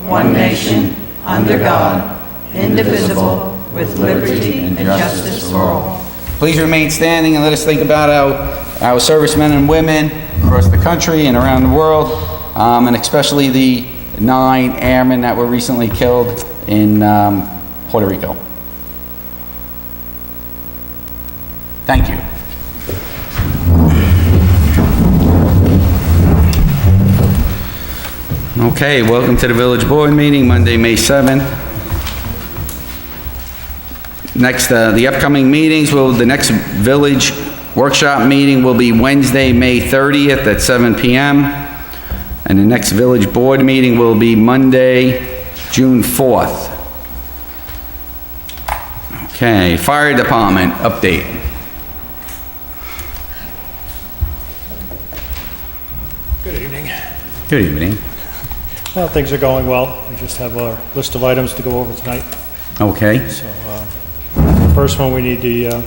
one nation, under God, indivisible, with liberty and justice for all. Please remain standing and let us think about our servicemen and women across the country and around the world, and especially the 9 airmen that were recently killed in Puerto Rico. Thank you. Okay, welcome to the Village Board meeting, Monday, May 7th. Next, the upcoming meetings the next Village Workshop meeting will be Wednesday, May 30th at 7 p.m. And the next Village Board meeting will be Monday, June 4th. Okay, Fire Department update. Good evening. Good evening. Well, things are going well. We just have our list of items to go over tonight. Okay. So, the first one, we need the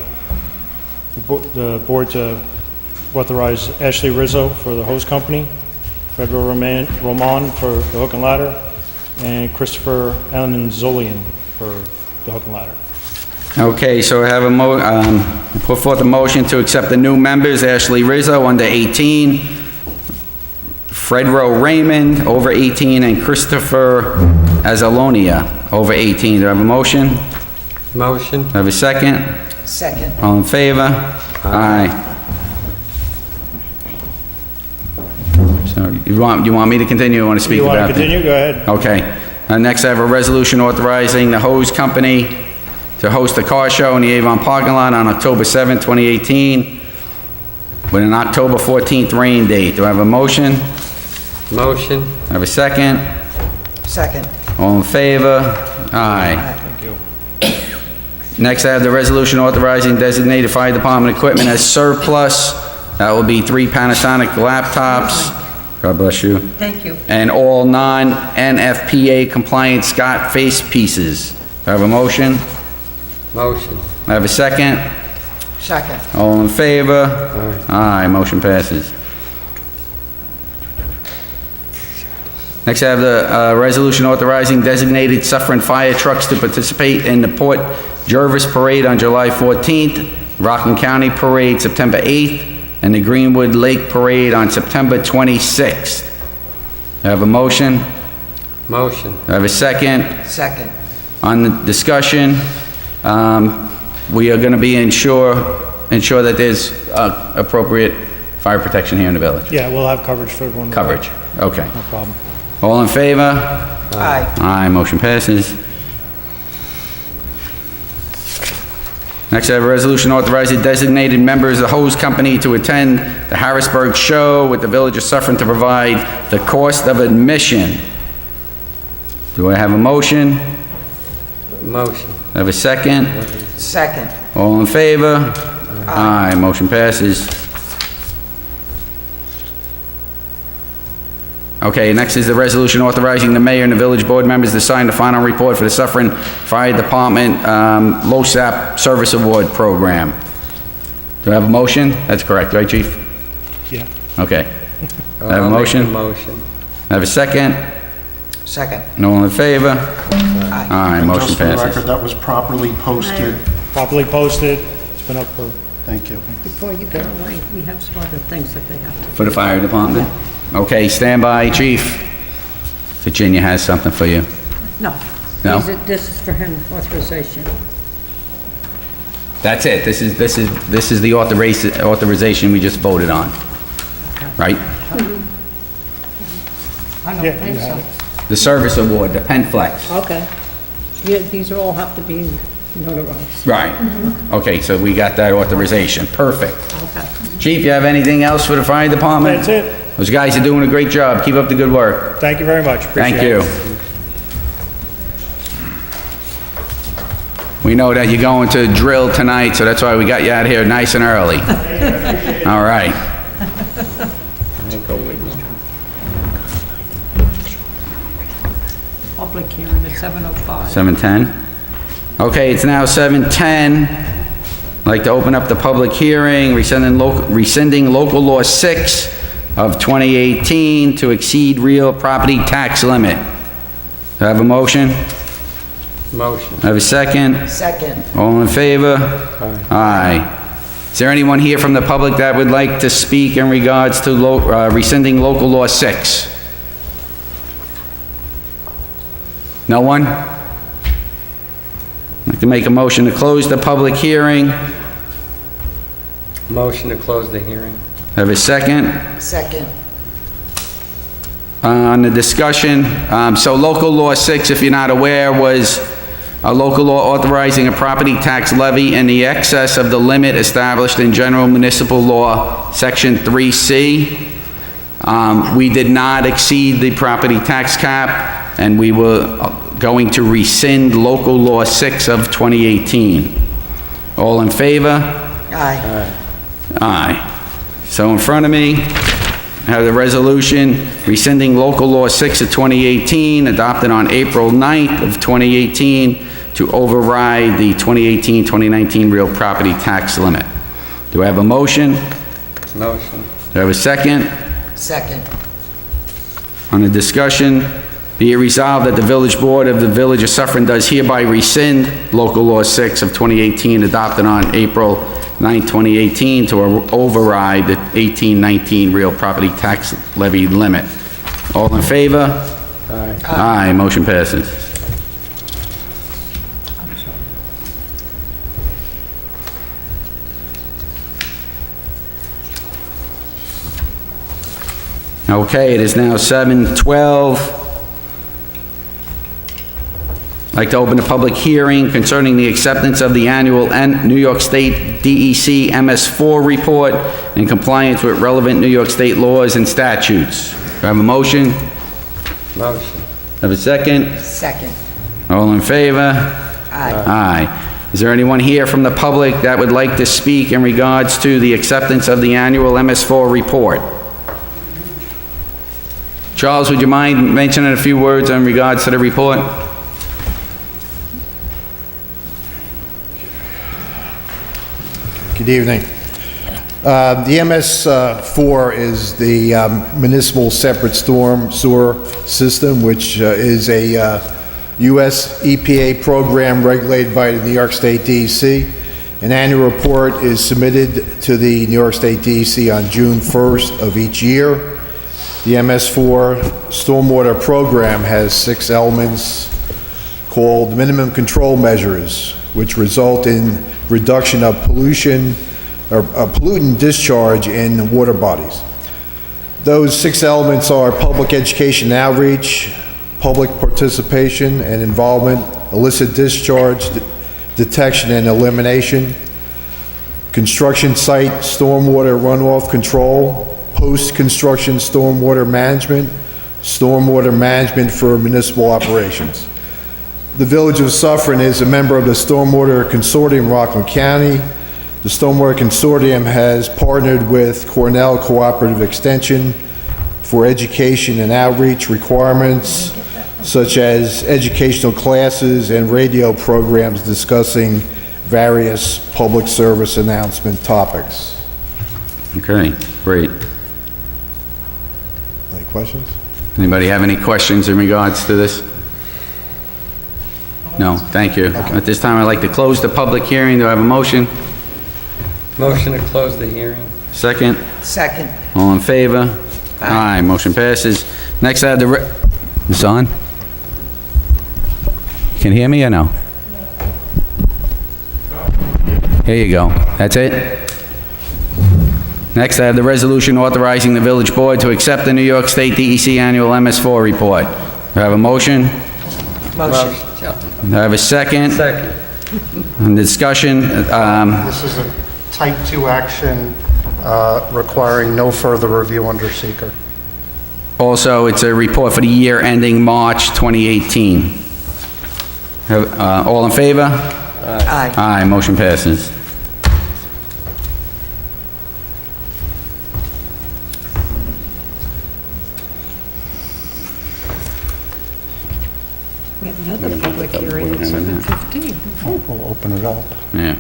board to authorize Ashley Rizzo for the hose company, Federal Roman for the hook and ladder, and Christopher Anzolian for the hook and ladder. Okay, so I have put forth a motion to accept the new members, Ashley Rizzo, under 18, Fredro Raymond, over 18, and Christopher Azalonia, over 18. Do I have a motion? Motion. Do I have a second? Second. All in favor? Aye. So you want me to continue? You want to speak about You want to continue? Go ahead. Okay. Next, I have a resolution authorizing the hose company to host a car show in the Avon parking lot on October 7th, 2018, with an October 14th rain date. Do I have a motion? Motion. I have a second? Second. All in favor? Aye. Thank you. Next, I have the resolution authorizing designated fire department equipment as surplus. That will be 3 Panasonic laptops. God bless you. Thank you. And all non-NFPA compliant Scott face pieces. Do I have a motion? Motion. I have a second? Second. All in favor? Aye. Motion passes. Next, I have the resolution authorizing designated Suffern fire trucks to participate in the Port Jervis Parade on July 14th, Rockland County Parade September 8th, and the Greenwood Lake Parade on September 26th. I have a motion? Motion. I have a second? Second. On the discussion, we are going to be ensure that there's appropriate fire protection here in the village. Yeah, we'll have coverage for everyone. Coverage. Okay. No problem. All in favor? Aye. Aye, motion passes. Next, I have a resolution authorizing designated members of the hose company to attend the Harrisburg show with the Village of Suffern to provide the cost of admission. Do I have a motion? Motion. I have a second? Second. All in favor? Aye, motion passes. Okay, next is the resolution authorizing the mayor and the village board members to sign the final report for the Suffern Fire Department LoSAP Service Award Program. Do I have a motion? That's correct, right, Chief? Yeah. Okay. I have a motion? Motion. I have a second? Second. And all in favor? Aye. Aye, motion Just for the record, passes. that was properly posted. Properly posted. It's been up for, Thank you. Before you go away, we have some other things that they have to. For the fire department? Okay, stand by, Chief. Virginia has something for you. No. No? This is for him, authorization. That's it. This is the authorization we just voted on. Right? I don't Yeah, think you have so. The service award, the Penflex. Okay. Yeah, these all have to be notarized. Right. Okay, so we got that authorization. Perfect. Okay. Chief, you have anything else for the fire department? that's it. Those guys are doing a great job. Keep up the good work. Thank you very much. Appreciate Thank you. it. We know that you're going to drill tonight, so that's why we got you out here nice and early. All right. Public hearing at 7:05. 7:10. Okay, it's now 7:10. I'd like to open up the public hearing, rescinding local law 6 of 2018 to exceed real property tax limit. Do I have a motion? Motion. I have a second? Second. All in favor? Aye. Is there anyone here from the public that would like to speak in regards to rescinding local law 6? No one? I'd like to make a motion to close the public hearing. Motion to close the hearing. Have a second? Second. On the discussion, so local law 6, if you're not aware, was a local law authorizing a property tax levy in the excess of the limit established in General Municipal Law, Section 3C. We did not exceed the property tax cap, and we were going to rescind local law 6 of 2018. All in favor? Aye. Aye. So in front of me, I have the resolution rescinding local law 6 of 2018, adopted on April 9th of 2018, to override the 2018-2019 real property tax limit. Do I have a motion? Motion. Do I have a second? Second. On the discussion, be it resolved that the Village Board of the Village of Suffern does hereby rescind local law 6 of 2018, adopted on April 9, 2018, to override the 1819 real property tax levy limit. All in favor? Aye. Aye, motion passes. Okay, it is now 7:12. I'd like to open a public hearing concerning the acceptance of the annual New York State DEC MS4 report in compliance with relevant New York State laws and statutes. Do I have a motion? Motion. Have a second? Second. All in favor? Aye. Aye. Is there anyone here from the public that would like to speak in regards to the acceptance of the annual MS4 report? Charles, would you mind mentioning a few words in regards to the report? Good evening. The MS4 is the municipal separate storm sewer system, which is a U.S. EPA program regulated by the New York State DEC. An annual report is submitted to the New York State DEC on June 1st of each year. The MS4 stormwater program has 6 elements called minimum control measures, which result in reduction of pollution or pollutant discharge in water bodies. Those 6 elements are public education and outreach, public participation and involvement, illicit discharge detection and elimination, construction site stormwater runoff control, post-construction stormwater management for municipal operations. The Village of Suffern is a member of the Stormwater Consortium, Rockland County. The Stormwater Consortium has partnered with Cornell Cooperative Extension for education and outreach requirements, such as educational classes and radio programs discussing various public service announcement topics. Okay, great. Any questions? Anybody have any questions in regards to this? No, thank you. At this time, I'd like to close the public hearing. Do I have a motion? Motion to close the hearing. Second? Second. All in favor? Aye, motion passes. Next, I have the, it's on? Can you hear me or no? Here you go. That's it? Next, I have the resolution authorizing the village board to accept the New York State DEC annual MS4 report. Do I have a motion? Motion. Do I have a second? Second. On discussion, This is a type 2 action requiring no further review under seeker. also, it's a report for the year ending March 2018. All in favor? Aye. Aye, motion passes. We have another public hearing at 7:15. We'll open it up. Yeah.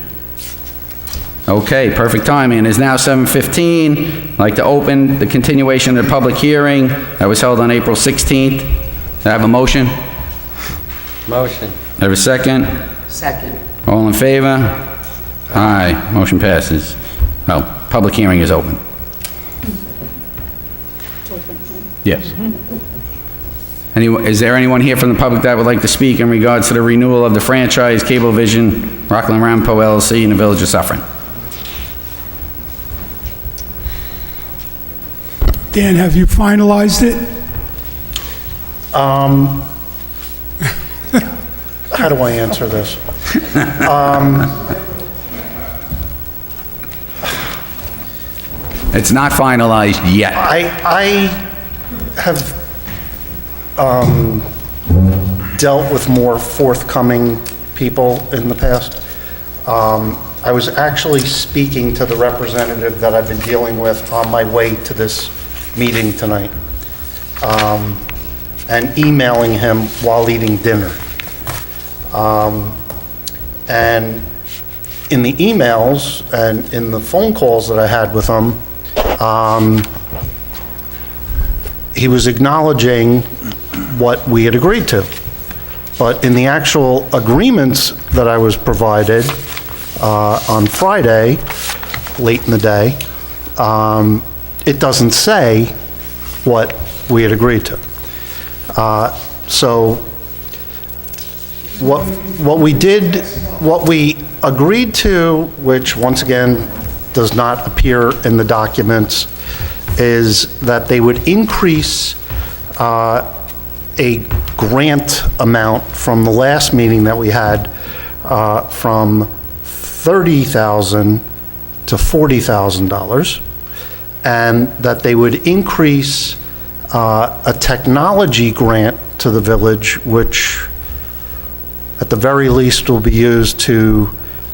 Okay, perfect timing. It is now 7:15. I'd like to open the continuation of the public hearing that was held on April 16th. Do I have a motion? Motion. Have a second? Second. All in favor? Aye, motion passes. Well, public hearing is open. Yes. Is there anyone here from the public that would like to speak in regards to the renewal of the franchise Cablevision Rockland Rampo LLC in the Village of Suffern? Dan, have you finalized it? How do I answer this? It's not finalized yet. I have dealt with more forthcoming people in the past. I was actually speaking to the representative that I've been dealing with on my way to this meeting tonight, and emailing him while eating dinner. And in the emails and in the phone calls that I had with him, he was acknowledging what we had agreed to. But in the actual agreements that I was provided on Friday, late in the day, it doesn't say what we had agreed to. So what we agreed to, which once again does not appear in the documents, is that they would increase a grant amount from the last meeting that we had from $30,000 to $40,000, and that they would increase a technology grant to the village, which at the very least will be used to,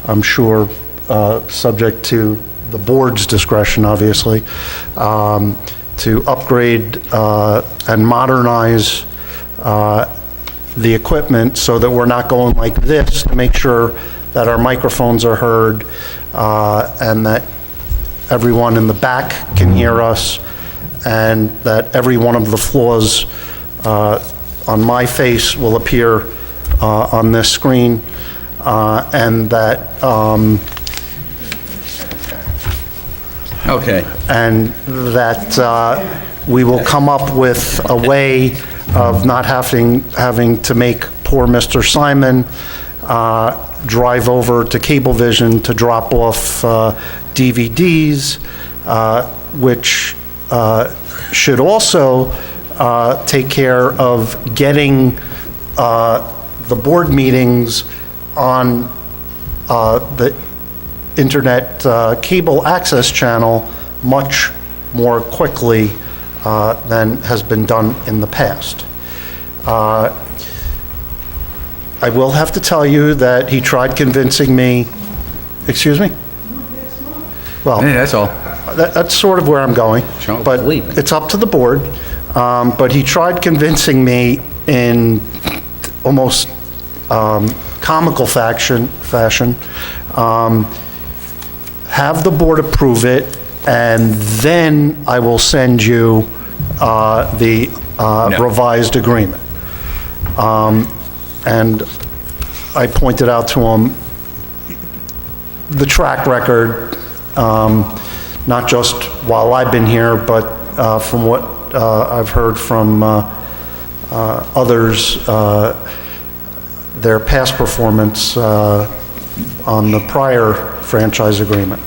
I'm sure, subject to the board's discretion, obviously, to upgrade and modernize the equipment so that we're not going like this, to make sure that our microphones are heard and that everyone in the back can hear us, and that every one of the flaws on my face will appear on this screen, and that Okay. and that we will come up with a way of not having to make poor Mr. Simon drive over to Cablevision to drop off DVDs, which should also take care of getting the board meetings on the internet cable access channel much more quickly than has been done in the past. I will have to tell you that he tried convincing me, excuse me? Well, Yeah, that's all. that's sort of where I'm going, Sure, but believe it. it's up to the board. But he tried convincing me in almost comical fashion, have the board approve it, and then I will send you the revised agreement. And I pointed out to him the track record, not just while I've been here, but from what I've heard from others, their past performance on the prior franchise agreement.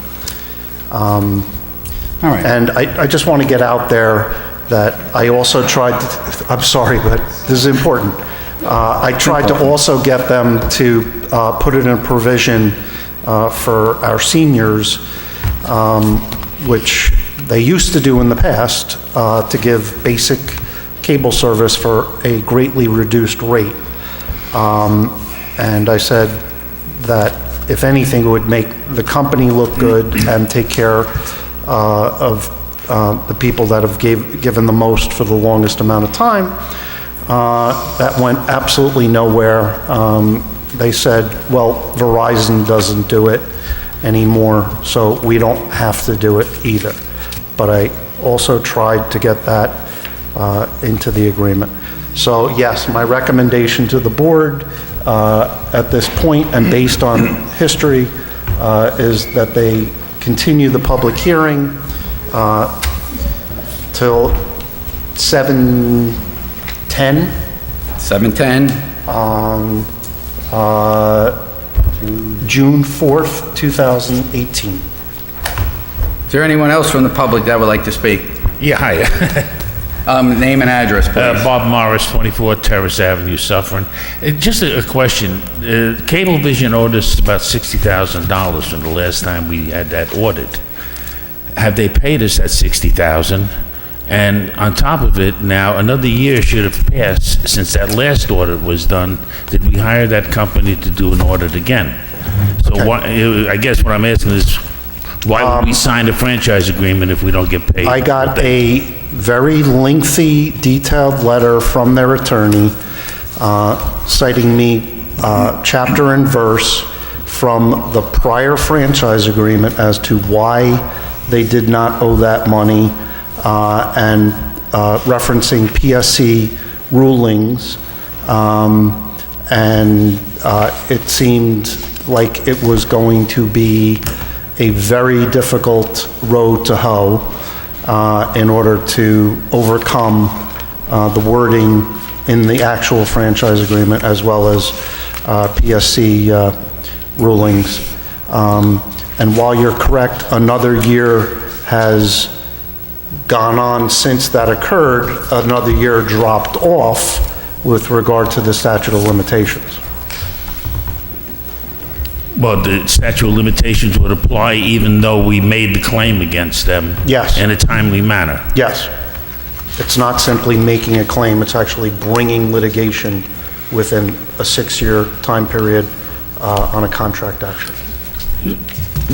All right. And I just want to get out there that I also tried to, I'm sorry, but this is important. I tried to also get them to put in a provision for our seniors, which they used to do in the past, to give basic cable service for a greatly reduced rate. And I said that if anything, it would make the company look good and take care of the people that have given the most for the longest amount of time. That went absolutely nowhere. They said, well, Verizon doesn't do it anymore, so we don't have to do it either. But I also tried to get that into the agreement. So yes, my recommendation to the board at this point, and based on history, is that they continue the public hearing till 7:10 7:10. on June 4th, 2018. Is there anyone else from the public that would like to speak? Yeah, hi. Name and address, please. Bob Morris, 24 Terrace Avenue, Suffern. Just a question. Cablevision owed us about $60,000 from the last time we had that audit. Have they paid us that $60,000? And on top of it, now, another year should have passed since that last audit was done. Did we hire that company to do an audit again? So Okay. why, I guess what I'm asking is, why would we sign a franchise agreement if we don't get paid? I got a very lengthy, detailed letter from their attorney citing me chapter and verse from the prior franchise agreement as to why they did not owe that money, and referencing PSC rulings, and it seemed like it was going to be a very difficult road to hoe in order to overcome the wording in the actual franchise agreement as well as PSC rulings. And while you're correct, another year has gone on since that occurred, another year dropped off with regard to the statute of limitations. Well, the statute of limitations would apply even though we made the claim against them? Yes. In a timely manner? Yes. It's not simply making a claim, it's actually bringing litigation within a 6-year time period on a contract action.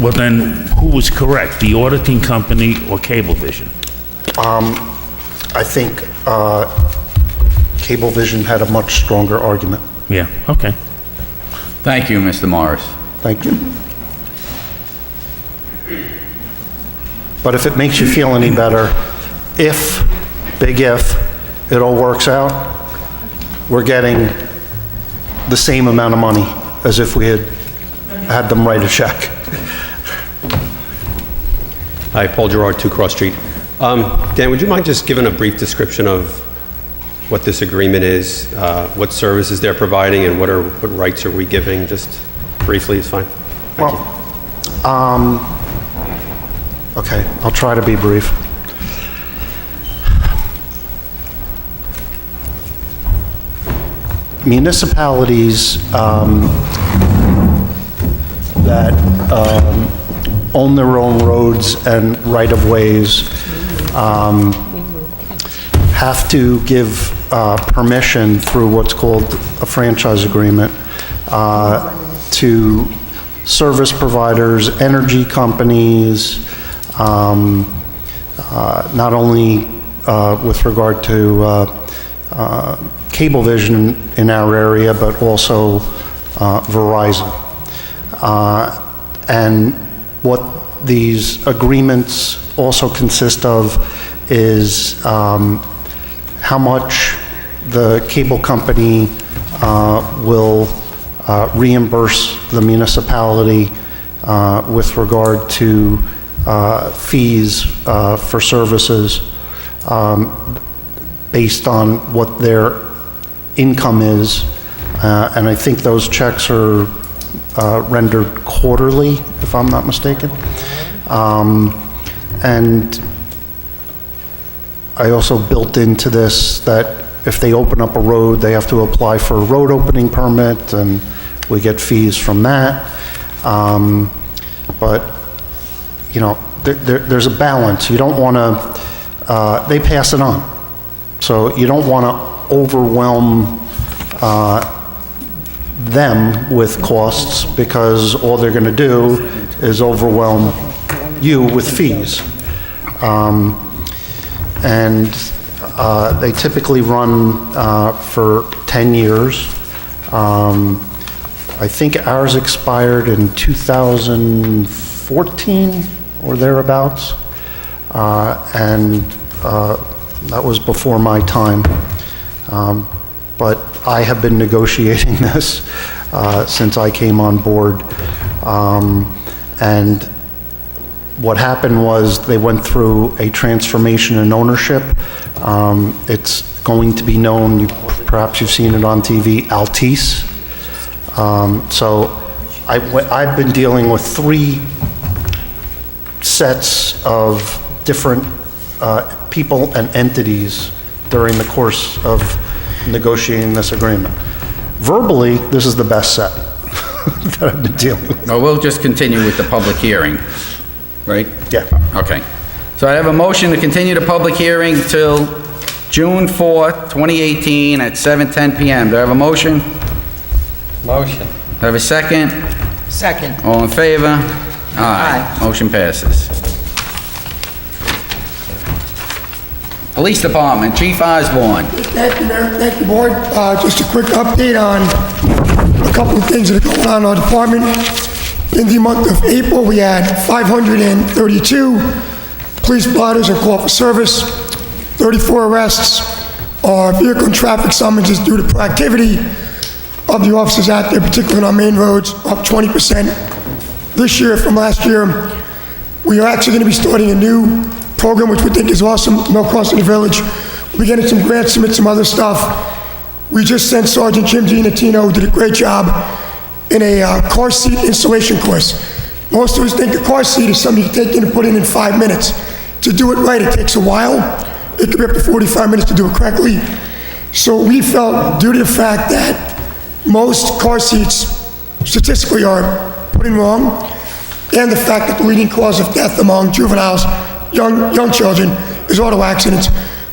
Well, then, who was correct, the auditing company or Cablevision? I think Cablevision had a much stronger argument. Yeah, okay. Thank you, Mr. Morris. Thank you. But if it makes you feel any better, if, big if, it all works out, we're getting the same amount of money as if we had them write a check. Hi, Paul Gerard, 2 Cross Street. Dan, would you mind just giving a brief description of what this agreement is, what services they're providing, and what rights are we giving? Just briefly is fine. Thank you. Okay, I'll try to be brief. Municipalities that own their own roads and right-of-ways have to give permission through what's called a franchise agreement to service providers, energy companies, not only with regard to Cablevision in our area, but also Verizon. And what these agreements also consist of is how much the cable company will reimburse the municipality with regard to fees for services based on what their income is. And I think those checks are rendered quarterly, if I'm not mistaken. And I also built into this that if they open up a road, they have to apply for a road opening permit, and we get fees from that. But, you know, there's a balance. You don't want to, they pass it on. So you don't want to overwhelm them with costs, because all they're going to do is overwhelm you with fees. And they typically run for 10 years. I think ours expired in 2014 or thereabouts. And that was before my time. but I have been negotiating this since I came on board. And what happened was they went through a transformation in ownership. It's going to be known, perhaps you've seen it on TV, Altice. So I've been dealing with 3 sets of different people and entities during the course of negotiating this agreement. Verbally, this is the best set that I've been dealing with. Well, we'll just continue with the public hearing, right? Yeah. Okay. So I have a motion to continue the public hearing till June 4th, 2018 at 7:10 PM. Do I have a motion? Motion. Do I have a second? Second. All in favor? Aye. Motion passes. Police Department, Chief Osborne. Thank you, Mayor. Thank you, Board. Just a quick update on a couple of things that are going on in our department. In the month of April, we had 532 police blotters and call for service, 34 arrests. Our vehicle and traffic summonses due to proactivity of the officers out there, particularly on our main roads, up 20% this year from last year. We are actually going to be starting a new program, which we think is awesome, No Crossing the Village. We'll be getting some grants, some other stuff. We just sent Sergeant Jim Giannattino, who did a great job, in a car seat installation course. Most of us think a car seat is something you take in and put in 5 minutes. To do it right, it takes a while. It could be up to 45 minutes to do it correctly. So we felt, due to the fact that most car seats statistically are put in wrong, and the fact that the leading cause of death among juveniles, young children, is auto accidents,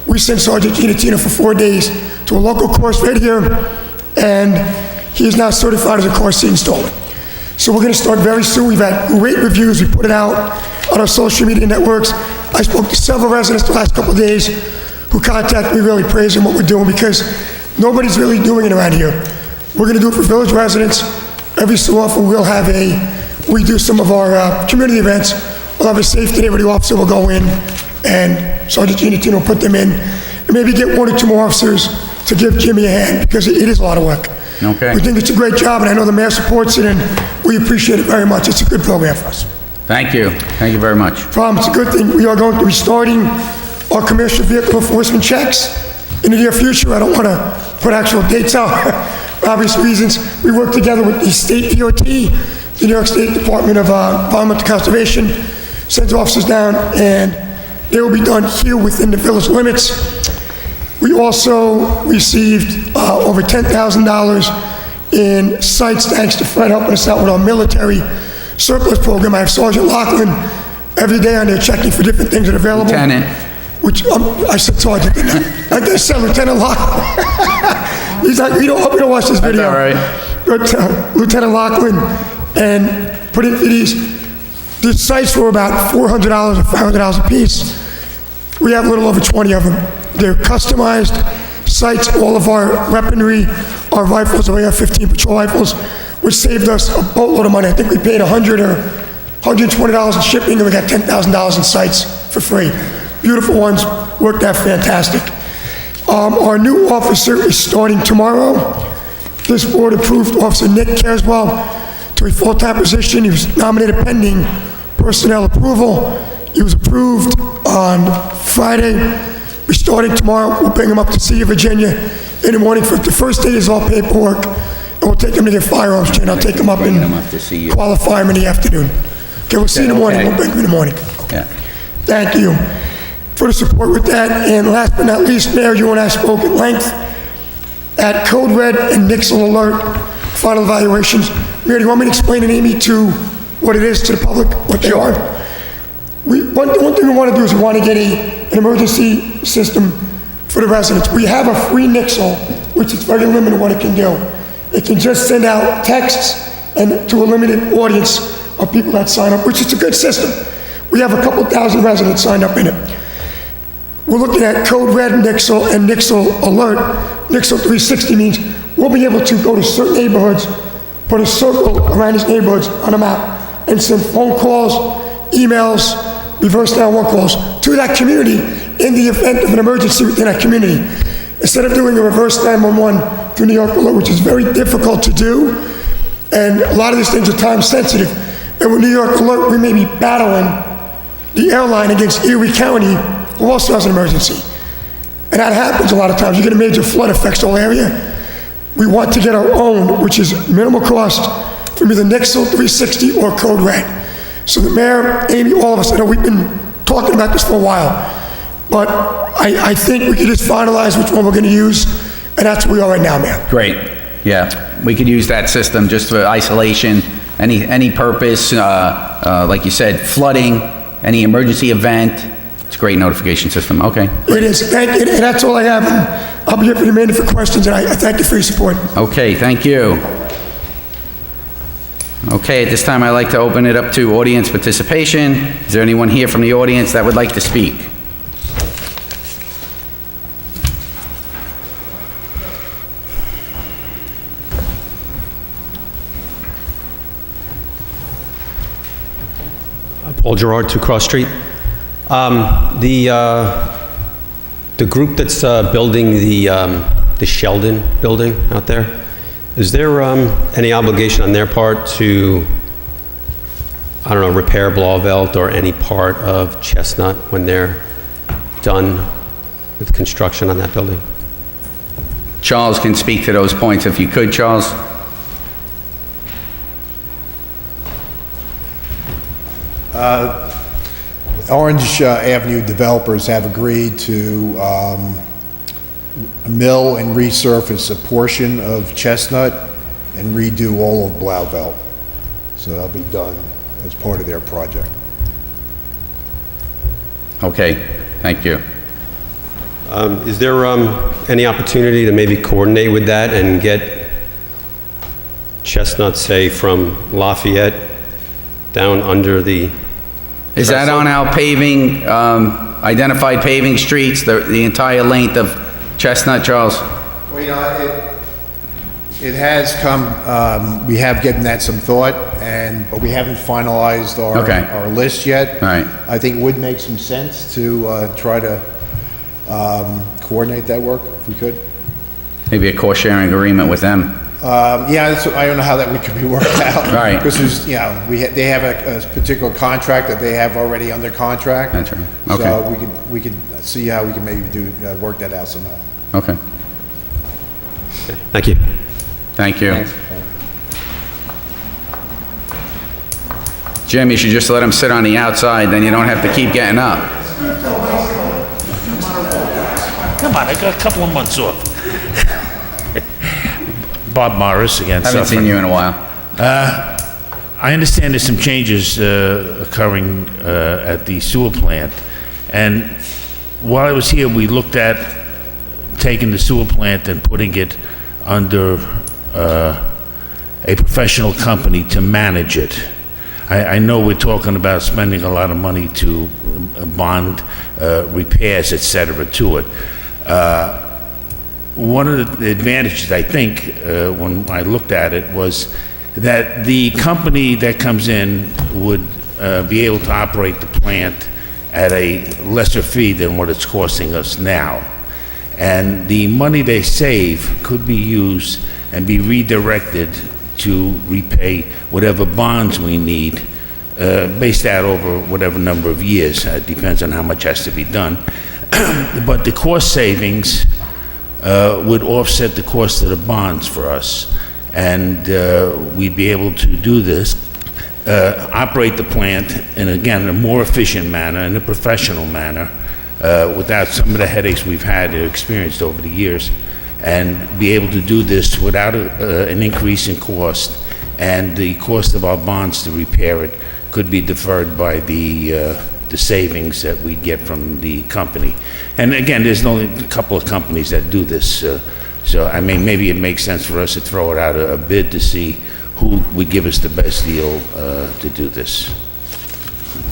we sent Sergeant Giannattino for 4 days to a local course right here, and he is now certified as a car seat installer. So we're going to start very soon. We've had great reviews. We put it out on our social media networks. I spoke to several residents the last couple of days who contacted me really praising what we're doing, because nobody's really doing it around here. We're going to do it for village residents. Every so often we do some of our community events. We'll have a safety neighborhood officer will go in, and Sergeant Giannattino will put them in, and maybe get 1 or 2 more officers to give Jimmy a hand, because it is a lot of work. Okay. We think it's a great job, and I know the mayor supports it, and we appreciate it very much. It's a good program for us. Thank you. Thank you very much. It's a good thing. We are going to be starting our commercial vehicle enforcement checks in the near future. I don't want to put actual dates out for obvious reasons. We work together with the state DOT, the New York State Department of Environmental Conservation, sends officers down, and they will be done here within the village limits. We also received over $10,000 in sites, thanks to Fred helping us out with our military surplus program. I have Sergeant Lachlan every day on there checking for different things that are available. Lieutenant. Which, I said Sergeant, didn't I? I said Lieutenant Lachlan. He's like, we don't watch this video. That's all right. But Lieutenant Lachlan, and put in these sites were about $400 or $500 a piece. We have a little over 20 of them. They're customized sites. All of our weaponry, our rifles, our AR-15 patrol rifles, which saved us a boatload of money. I think we paid $100 or $120 in shipping, and we got $10,000 in sites for free. Beautiful ones, worked out fantastic. Our new officer is starting tomorrow. This board approved Officer Nick Careswell to a full-time position. He was nominated pending personnel approval. He was approved on Friday. We're starting tomorrow. We'll bring him up to Sea of Virginia in the morning. For the first day is all paperwork, and we'll take him to get firearms trained. I'll take him up and qualify him in the afternoon. Okay, we'll see you in the morning. We'll bring him in the morning. Yeah. Thank you for the support with that. And last but not least, Mayor, you and I spoke at length at Code Red and Nixle Alert final evaluations. Mayor, do you want me to explain in Amy to what it is to the public, what they are? One thing we want to do is we want to get an emergency system for the residents. We have a free Nixle, which is very limited what it can do. It can just send out texts and to a limited audience of people that sign up, which is a good system. We have a couple thousand residents signed up in it. We're looking at Code Red Nixle and Nixle Alert. Nixle 360 means we'll be able to go to certain neighborhoods, put a circle around these neighborhoods on a map, and send phone calls, emails, reverse 911 calls to that community in the event of an emergency within that community. Instead of doing a reverse 911 through New York Alert, which is very difficult to do, and a lot of these things are time sensitive. And with New York Alert, we may be battling the airline against Erie County, who also has an emergency. And that happens a lot of times. You get a major flood affects the whole area. We want to get our own, which is minimal cost, from either Nixle 360 or Code Red. So the mayor, Amy, all of us, we've been talking about this for a while, but I think we can just finalize which one we're going to use, and that's where we are right now, Mayor. Great, yeah. We could use that system just for isolation, any purpose, like you said, flooding, any emergency event. It's a great notification system, okay. It is, and that's all I have, and I'll be here for the remainder for questions, and I thank you for your support. Okay, thank you. Okay, at this time, I'd like to open it up to audience participation. Is there anyone here from the audience that would like to speak? Paul Gerard, 2 Cross Street. The group that's building the Sheldon building out there, is there any obligation on their part to, I don't know, repair Blauvelt or any part of Chestnut when they're done with construction on that building? Charles can speak to those points if you could, Charles. Orange Avenue developers have agreed to mill and resurface a portion of Chestnut and redo all of Blauvelt. So that'll be done as part of their project. Okay, thank you. Is there any opportunity to maybe coordinate with that and get Chestnut, say, from Lafayette down under the... Is that on our paving, identified paving streets, the entire length of Chestnut, Charles? Well, you know, it has come, we have given that some thought, but we haven't finalized our list yet. Right. I think it would make some sense to try to coordinate that work, if we could. Maybe a cost-sharing agreement with them. Yeah, I don't know how that could be worked out. Right. Because there's, you know, they have a particular contract that they have already under contract. That's right. Okay. So we could see how we can maybe work that out somehow. Okay. Okay, thank you. Thank you. Thanks. Jim, you should just let him sit on the outside, then you don't have to keep getting up. Come on, I got a couple of months off. Bob Morris again. Haven't seen you in a while. I understand there's some changes occurring at the sewer plant, and while I was here, we looked at taking the sewer plant and putting it under a professional company to manage it. I know we're talking about spending a lot of money to bond repairs, et cetera, to it. One of the advantages, I think, when I looked at it, was that the company that comes in would be able to operate the plant at a lesser fee than what it's costing us now. And the money they save could be used and be redirected to repay whatever bonds we need, based out over whatever number of years. It depends on how much has to be done. But the cost savings would offset the cost of the bonds for us. And we'd be able to do this, operate the plant in, again, a more efficient manner, in a professional manner, without some of the headaches we've had experienced over the years, and be able to do this without an increase in cost, and the cost of our bonds to repair it could be deferred by the savings that we get from the company. And again, there's only a couple of companies that do this, so I mean, maybe it makes sense for us to throw it out a bid to see who would give us the best deal to do this.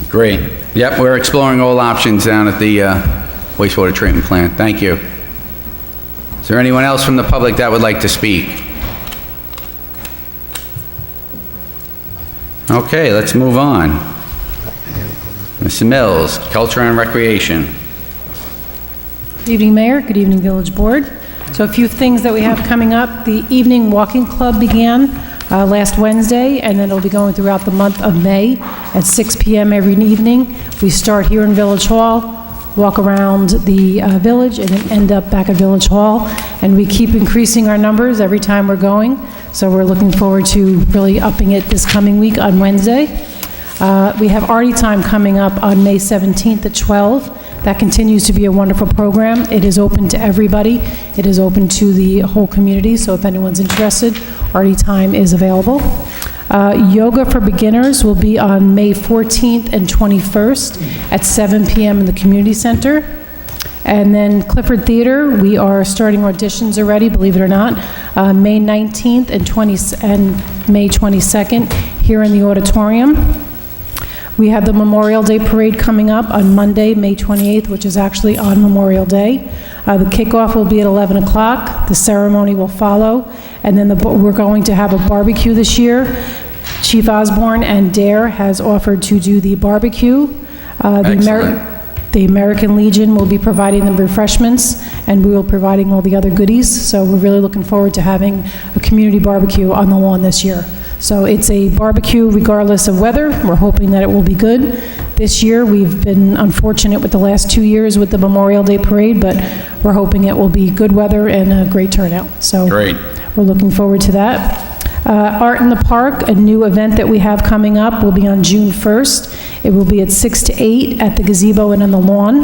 Great. Yep, we're exploring all options down at the wastewater treatment plant. Thank you. Is there anyone else from the public that would like to speak? Okay, let's move on. Mr. Mills, Culture and Recreation. Good evening, Mayor. Good evening, Village Board. So a few things that we have coming up. The evening walking club began last Wednesday, and then it'll be going throughout the month of May at 6 p.m. every evening. We start here in Village Hall, walk around the village, and then end up back at Village Hall. And we keep increasing our numbers every time we're going. So we're looking forward to really upping it this coming week on Wednesday. We have Artie Time coming up on May 17th at 12. That continues to be a wonderful program. It is open to everybody. It is open to the whole community, so if anyone's interested, Artie Time is available. Yoga for beginners will be on May 14th and 21st at 7 p.m. in the community center. And then Clifford Theater, we are starting auditions already, believe it or not, May 19th and May 22nd here in the auditorium. We have the Memorial Day Parade coming up on Monday, May 28th, which is actually on Memorial Day. The kickoff will be at 11 o'clock. The ceremony will follow. And then we're going to have a barbecue this year. Chief Osborne and DARE has offered to do the barbecue. The American Legion will be providing the refreshments, and we will be providing all the other goodies. So we're really looking forward to having a community barbecue on the lawn this year. So it's a barbecue regardless of weather. We're hoping that it will be good. This year, we've been unfortunate with the last 2 years with the Memorial Day Parade, but we're hoping it will be good weather and a great turnout. So Great. We're looking forward to that. Art in the Park, a new event that we have coming up, will be on June 1st. It will be at 6 to 8 at the gazebo and on the lawn.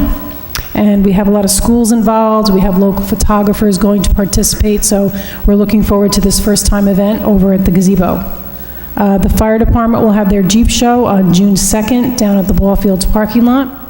And we have a lot of schools involved. We have local photographers going to participate, so we're looking forward to this first-time event over at the gazebo. The fire department will have their Jeep show on June 2nd down at the ball fields parking lot.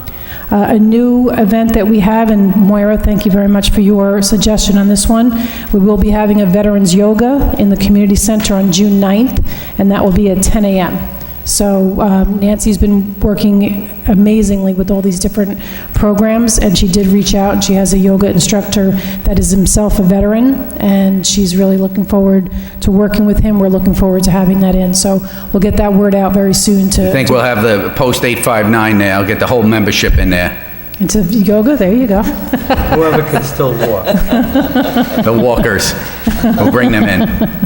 A new event that we have, and Moira, thank you very much for your suggestion on this one. We will be having a veterans yoga in the community center on June 9th, and that will be at 10 a.m. So Nancy's been working amazingly with all these different programs, and she did reach out, and she has a yoga instructor that is himself a veteran, and she's really looking forward to working with him. We're looking forward to having that in, so we'll get that word out very soon to... I think we'll have the post 859 there. I'll get the whole membership in there. Into yoga, there you go. Whoever can still walk. The walkers. We'll bring them in.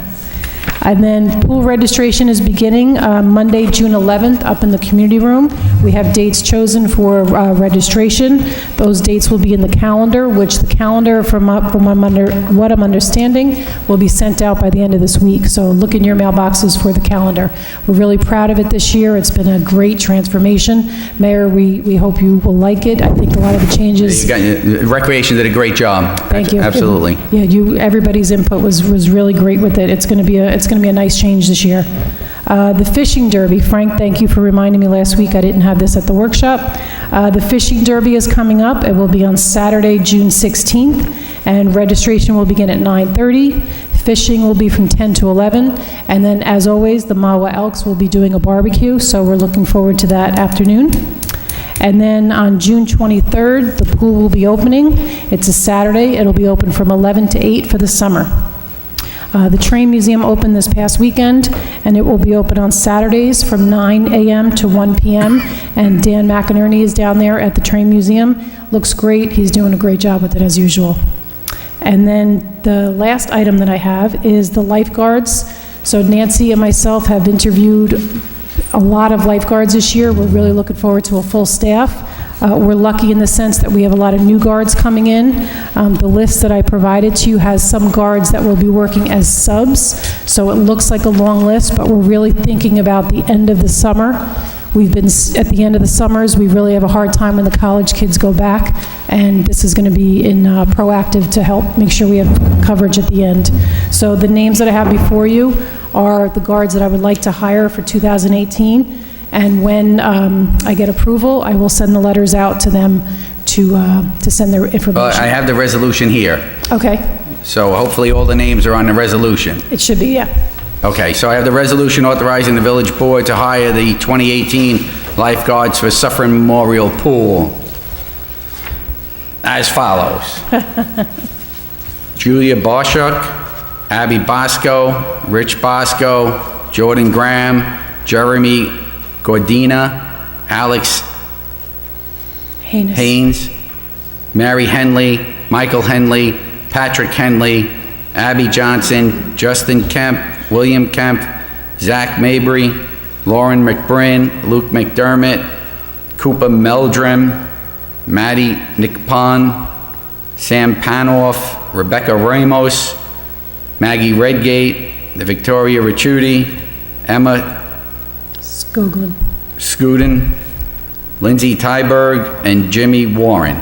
And then pool registration is beginning Monday, June 11th, up in the community room. We have dates chosen for registration. Those dates will be in the calendar, which the calendar, from what I'm understanding, will be sent out by the end of this week. So look in your mailboxes for the calendar. We're really proud of it this year. It's been a great transformation. Mayor, we hope you will like it. I think a lot of the changes... Recreation did a great job. Thank you. Absolutely. Yeah, everybody's input was really great with it. It's going to be a nice change this year. The fishing derby, Frank, thank you for reminding me last week. I didn't have this at the workshop. The fishing derby is coming up. It will be on Saturday, June 16th, and registration will begin at 9:30. Fishing will be from 10 to 11, and then, as always, the Mawa Elks will be doing a barbecue, so we're looking forward to that afternoon. And then on June 23rd, the pool will be opening. It's a Saturday. It'll be open from 11 to 8 for the summer. The Train Museum opened this past weekend, and it will be open on Saturdays from 9 a.m. to 1 p.m., and Dan McInerney is down there at the Train Museum. Looks great. He's doing a great job with it, as usual. And then the last item that I have is the lifeguards. So Nancy and myself have interviewed a lot of lifeguards this year. We're really looking forward to a full staff. We're lucky in the sense that we have a lot of new guards coming in. The list that I provided to you has some guards that will be working as subs, so it looks like a long list, but we're really thinking about the end of the summer. We've been, at the end of the summers, we really have a hard time when the college kids go back, and this is going to be in proactive to help make sure we have coverage at the end. So the names that I have before you are the guards that I would like to hire for 2018. And when I get approval, I will send the letters out to them to send their information. Well, I have the resolution here, Okay, so hopefully all the names are on the resolution. it should be, yeah. Okay, so I have the resolution authorizing the village board to hire the 2018 lifeguards for Suffern Memorial Pool as follows. Julia Boschuk, Abby Bosco, Rich Bosco, Jordan Graham, Jeremy Gordina, Alex Haynes, Mary Henley, Michael Henley, Patrick Henley, Abby Johnson, Justin Kemp, William Kemp, Zach Mabry, Lauren McBrin, Luke McDermott, Koopa Meldrum, Maddie Nickpon, Sam Panoff, Rebecca Ramos, Maggie Redgate, Victoria Ricciuti, Emma Scuden, Lindsay Tyberg, and Jimmy Warren.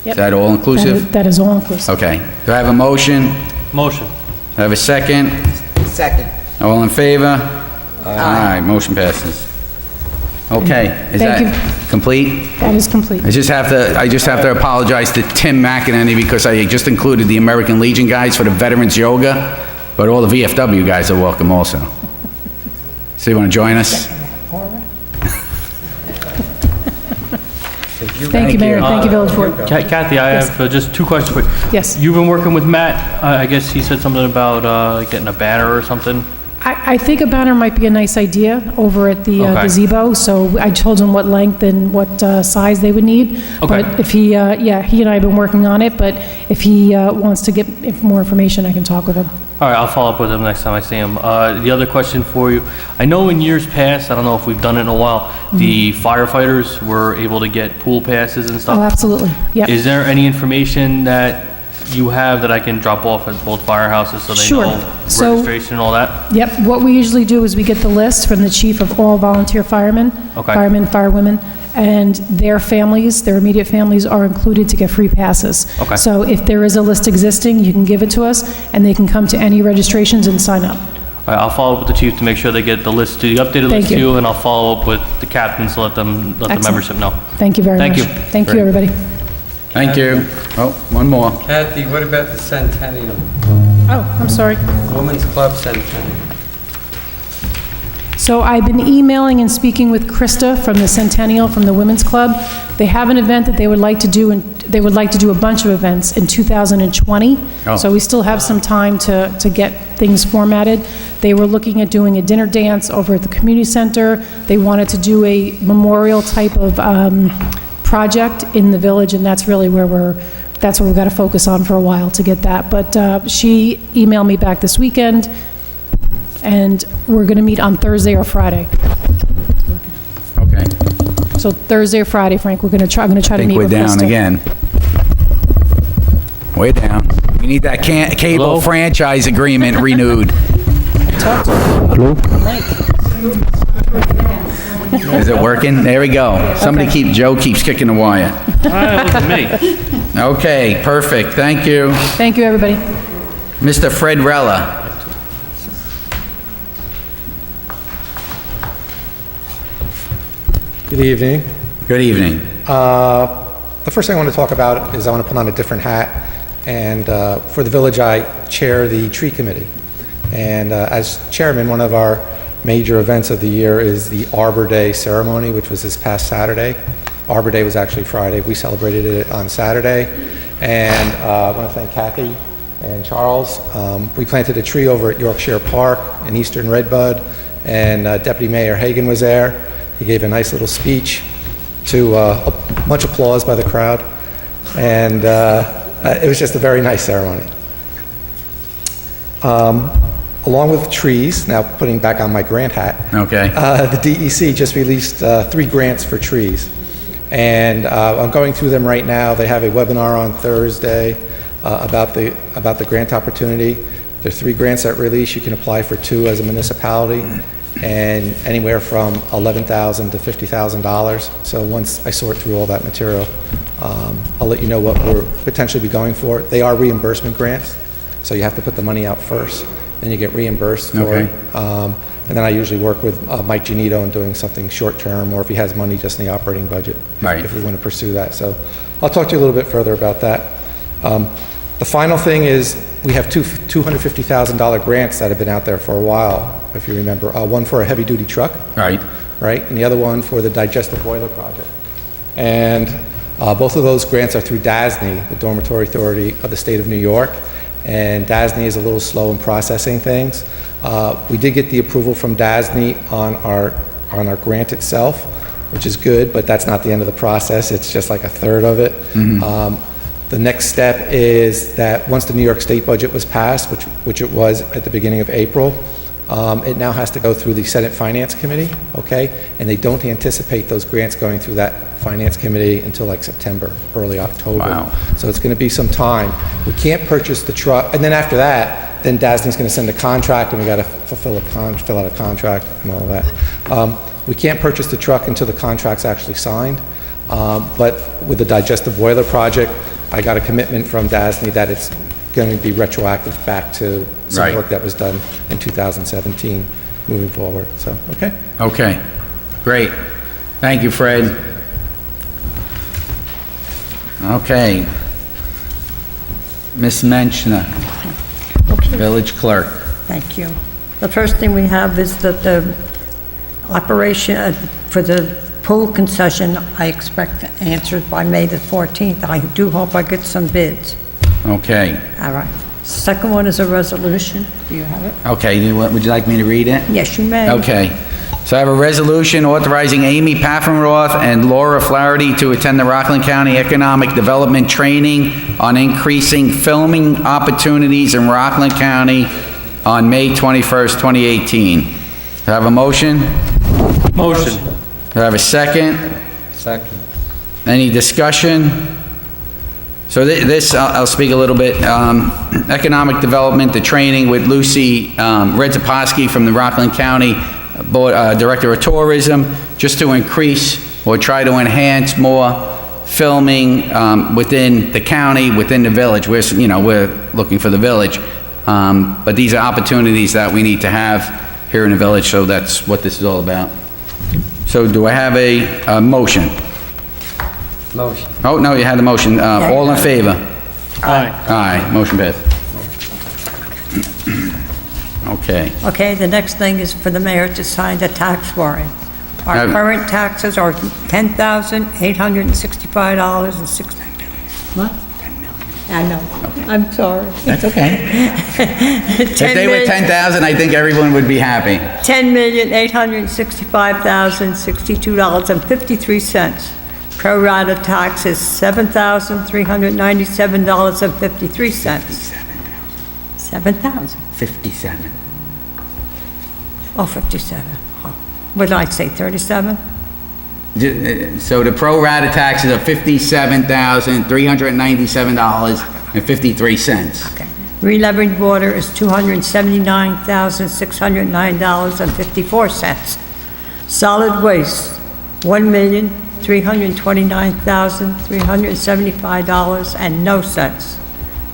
Yep. Is that all inclusive? That is all inclusive. Okay. Do I have a motion? Motion. Do I have a second? Second. All in favor? Aye. Motion passes. Okay. Is Thank that complete? That is complete. I just have to apologize to Tim McEnany because I just included the American Legion guys for the Veterans Yoga, but all the VFW guys are welcome also. So you want to join us? Thank you, Mayor. Thank you, Village Board. Kathy, I have just two questions for you. Yes. You've been working with Matt. I guess he said something about getting a banner or something. I think a banner might be a nice idea over at the gazebo, so I told him what length and what size they would need. Okay. But if he, yeah, he and I have been working on it, but if he wants to get more information, I can talk with him. All right, I'll follow up with him next time I see him. The other question for you, I know in years past, I don't know if we've done it in a while, the firefighters were able to get pool passes and stuff. Oh, absolutely, yeah. Is there any information that you have that I can drop off at both firehouses so they Sure. know So- registration and all that? Yep, what we usually do is we get the list from the chief of all volunteer firemen, Okay. firemen, firewomen, and their families, their immediate families are included to get free passes. Okay. So if there is a list existing, you can give it to us, and they can come to any registrations and sign up. All right, I'll follow up with the chief to make sure they get the list, the updated Thank list you. too, and I'll follow up with the captains to let the Excellent. membership know. Thank you very much. Thank you. Thank you, everybody. Thank you. Oh, one more. Kathy, what about the centennial? Oh, I'm sorry. Women's Club Centennial. So I've been emailing and speaking with Krista from the Centennial, from the Women's Club. They have an event that they would like to do, and they would like to do a bunch of events in 2020. Oh. So we still have some time to get things formatted. They were looking at doing a dinner dance over at the community center. They wanted to do a memorial type of project in the village, and that's really where that's what we've got to focus on for a while to get that. But she emailed me back this weekend, and we're going to meet on Thursday or Friday. Okay. So Thursday or Friday, Frank, I'm going to try I to think meet we're with down Krista. again. We're down. We need that cable franchise agreement renewed. Is it working? There we go. Joe keeps kicking the wire. It wasn't me. Okay, perfect. Thank you. Thank you, everybody. Mr. Fred Rella. Good evening. Good evening. The first thing I want to talk about is I want to put on a different hat. And for the village, I chair the tree committee. And as chairman, one of our major events of the year is the Arbor Day ceremony, which was this past Saturday. Arbor Day was actually Friday. We celebrated it on Saturday. And I want to thank Kathy and Charles. We planted a tree over at Yorkshire Park in Eastern Redbud, and Deputy Mayor Hagen was there. He gave a nice little speech to much applause by the crowd. And it was just a very nice ceremony. Along with trees, now putting back on my grant hat, Okay. the DEC just released 3 grants for trees. And I'm going through them right now. They have a webinar on Thursday about the grant opportunity. There's 3 grants that release. You can apply for 2 as a municipality, and anywhere from $11,000 to $50,000. So once I sort through all that material, I'll let you know what we'll potentially be going for. They are reimbursement grants, so you have to put the money out first, then you get reimbursed for Okay. it. And then I usually work with Mike Genito in doing something short-term, or if he has money just in the operating budget, Right. if we want to pursue that. So I'll talk to you a little bit further about that. The final thing is we have 2 $250,000 grants that have been out there for a while, if you remember. One for a heavy-duty truck, Right. right? And the other one for the digestive boiler project. And both of those grants are through DASNY, the Dormitory Authority of the State of New York. And DASNY is a little slow in processing things. We did get the approval from DASNY on our grant itself, which is good, but that's not the end of the process. It's just like a third of it. The next step is that once the New York State budget was passed, which it was at the beginning of April, it now has to go through the Senate Finance Committee, okay? And they don't anticipate those grants going through that Finance Committee until like September, early October. Wow. So it's going to be some time. We can't purchase the truck, and then after that, then DASNY's going to send a contract, and we got to fill out a contract and all that. We can't purchase the truck until the contract's actually signed, but with the digestive boiler project, I got a commitment from DASNY that it's going to be retroactive back to some Right. work that was done in 2017 moving forward, so, okay? Okay, great. Thank you, Fred. Okay. Ms. Menschner, Village Clerk. Thank you. The first thing we have is that the operation for the pool concession, I expect answered by May the 14th. I do hope I get some bids. Okay. All right. Second one is a resolution. Do you have it? Okay, would you like me to read it? Yes, you may. Okay. So I have a resolution authorizing Amy Paffenroth and Laura Flaherty to attend the Rockland County Economic Development Training on increasing filming opportunities in Rockland County on May 21st, 2018. Do I have a motion? Motion. Do I have a second? Second. Any discussion? So this, I'll speak a little bit. Economic development, the training with Lucy Redzaposki from the Rockland County Director of Tourism, just to increase or try to enhance more filming within the county, within the village. We're looking for the village. But these are opportunities that we need to have here in the village, so that's what this is all about. So do I have a motion? Motion. Oh, no, you had the motion. All in favor? Aye. Aye, motion passed. Okay. Okay, the next thing is for the mayor to sign the tax warrant. Our Now- current taxes are $10,865.60. What? 10 million. I know. I'm sorry. That's okay. If they were 10,000, I think everyone would be happy. $10,865,062.53. Pro rata tax is $7,397.53. 7,000. 57. Oh, 57. Oh. What did I say, 37? So the pro rata taxes are $57,397.53. Okay. Re-levied water is $279,609.54. Solid waste, $1,329,375 and no cents.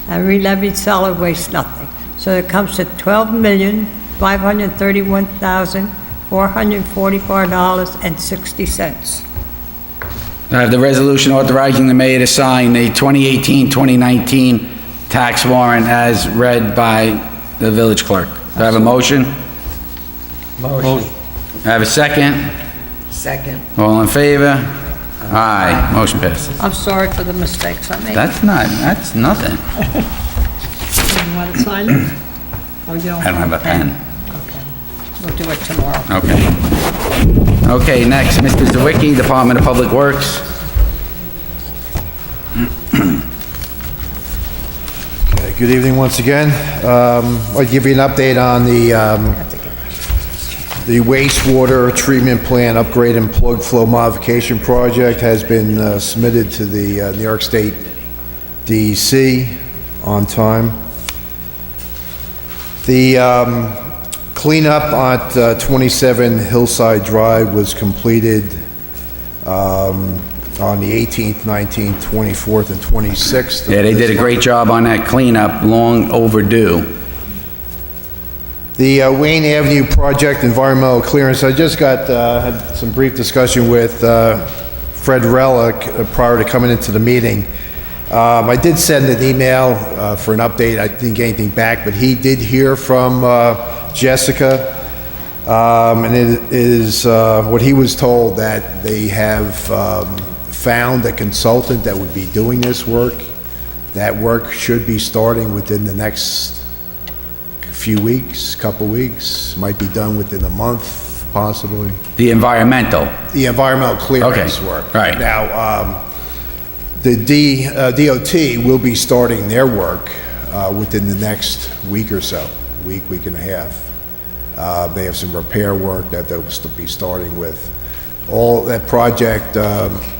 And re-levied solid waste, nothing. So it comes to $12,531,444.60. I have the resolution authorizing the mayor to sign the 2018-2019 tax warrant as read by the village clerk. Do I have a motion? Motion. I have a second? Second. All in favor? Aye. Motion passes. I'm sorry for the mistakes I made. That's nothing. You want to sign it? Or you I don't have a pen. Okay. We'll do it tomorrow. Okay. Okay, next, Mr. Zawicki, Department of Public Works. Okay, good evening once again. I'll give you an update on the wastewater treatment plant upgrade and plug flow modification project has been submitted to the New York State DEC on time. The cleanup at 27 Hillside Drive was completed on the 18th, 19th, 24th, and 26th. Yeah, they did a great job on that cleanup, long overdue. The Wayne Avenue project environmental clearance, I just had some brief discussion with Fred Relic prior to coming into the meeting. I did send an email for an update. I didn't get anything back, but he did hear from Jessica, and it is what he was told, that they have found a consultant that would be doing this work. That work should be starting within the next few weeks, couple weeks, might be done within a month, possibly. The environmental. The environmental clearance Okay, work. right. Now, The DOT will be starting their work within the next week or so, week and a half. They have some repair work that they'll be starting with. All that project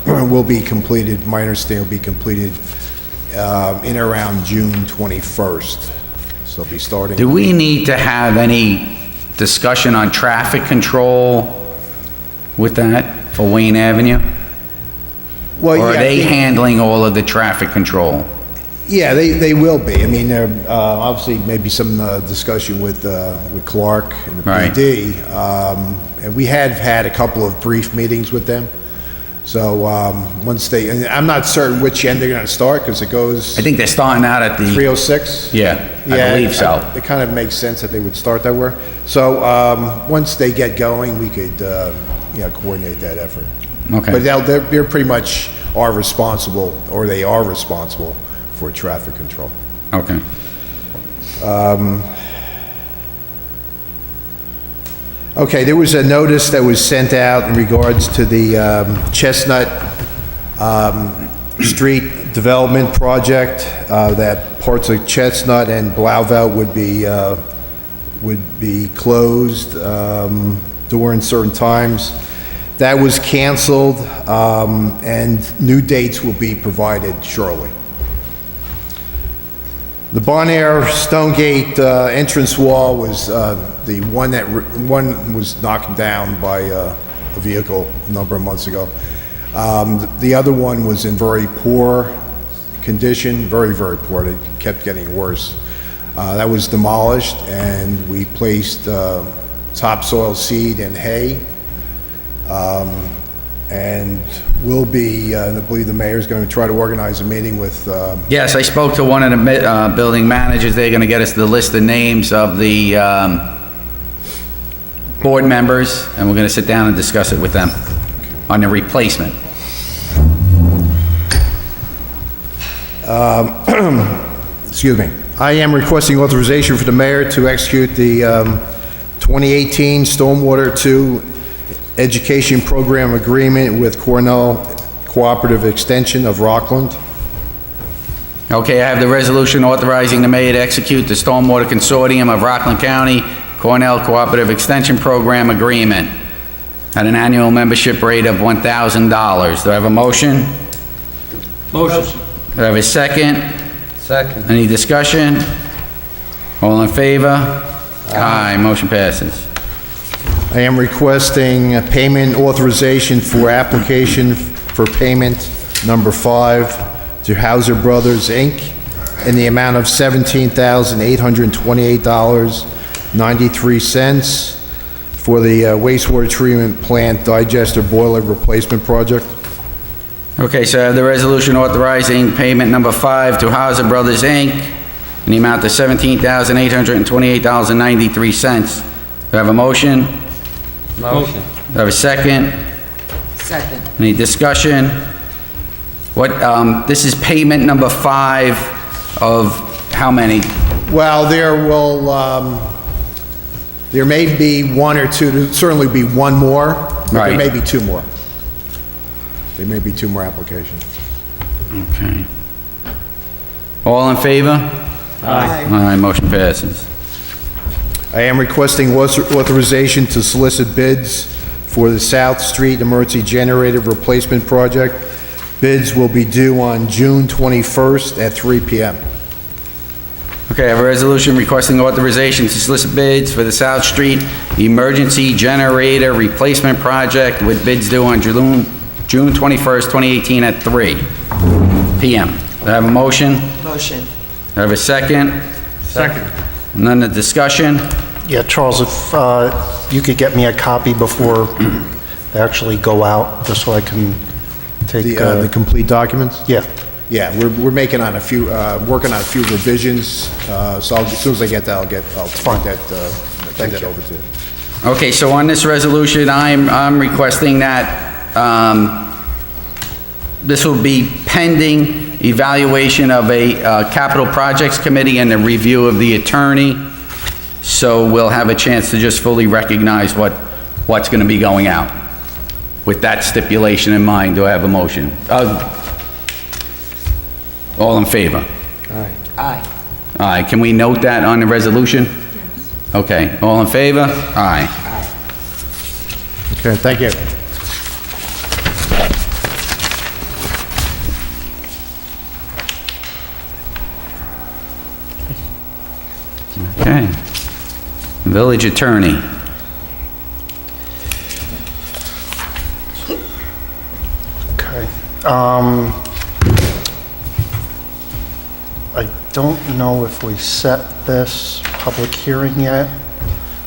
will be completed, my understanding will be completed in around June 21st. So they'll be starting. Do we need to have any discussion on traffic control with that for Wayne Avenue? Well, Or are yeah, they handling all of the traffic control? Yeah, they will be. I mean, obviously, maybe some discussion with Clerk and the Right. PD. And we have had a couple of brief meetings with them. So once they, and I'm not certain which end they're going to start because it goes I think they're starting out at the... 306. Yeah, I believe so. It kind of makes sense that they would start that way. So once they get going, we could, coordinate that effort. Okay. But they're pretty much are responsible, or they are responsible for traffic control. Okay. Okay, there was a notice that was sent out in regards to the Chestnut Street Development Project, that parts of Chestnut and Blauvelt would be closed during certain times. That was canceled, and new dates will be provided shortly. The Bon Air Stonegate entrance wall was the one was knocked down by a vehicle a number of months ago. The other one was in very poor condition, very, very poor. It kept getting worse. That was demolished, and we placed topsoil seed and hay. And we'll be, I believe the mayor's going to try to organize a meeting with... Yes, I spoke to one of the building managers. They're going to get us the list of names of the board members, and we're going to sit down and discuss it with them on the replacement. Excuse me. I am requesting authorization for the mayor to execute the 2018 Stormwater 2 Education Program Agreement with Cornell Cooperative Extension of Rockland. Okay, I have the resolution authorizing the mayor to execute the Stormwater Consortium of Rockland County Cornell Cooperative Extension Program Agreement at an annual membership rate of $1,000. Do I have a motion? Motion. Do I have a second? Second. Any discussion? All in favor? Aye, motion passes. I am requesting a payment authorization for application for payment number 5 to Hauser Brothers, Inc. in the amount of $17,828.93 for the wastewater treatment plant digester boiler replacement project. Okay, so I have the resolution authorizing payment number 5 to Hauser Brothers, Inc. in the amount of $17,828.93. Do I have a motion? Motion. Do I have a second? Second. Any discussion? This is payment number 5 of how many? Well, there may be one or two, there'll certainly be one more, but there Right. may be two more. There may be two more applications. Okay. All in favor? Aye. Aye, motion passes. I am requesting authorization to solicit bids for the South Street Emergency Generator Replacement Project. Bids will be due on June 21st at 3 p.m. Okay, I have a resolution requesting authorization to solicit bids for the South Street Emergency Generator Replacement Project with bids due on June 21st, 2018 at 3 p.m. Do I have a motion? Motion. Do I have a second? Second. None of discussion? Yeah, Charles, if you could get me a copy before they actually go out, just so I can take... The complete documents? Yeah. Yeah, we're making on a few, working on a few revisions, so as soon as I get that, I'll take that over to you. Okay, so on this resolution, I'm requesting that this will be pending evaluation of a capital projects committee and a review of the attorney, so we'll have a chance to just fully recognize what's going to be going out. With that stipulation in mind, do I have a motion? All in favor? Aye. Aye. Aye. Can we note that on the resolution? Okay. All in favor? Aye. Okay, thank you. Okay. Village attorney. Okay. I don't know if we set this public hearing yet,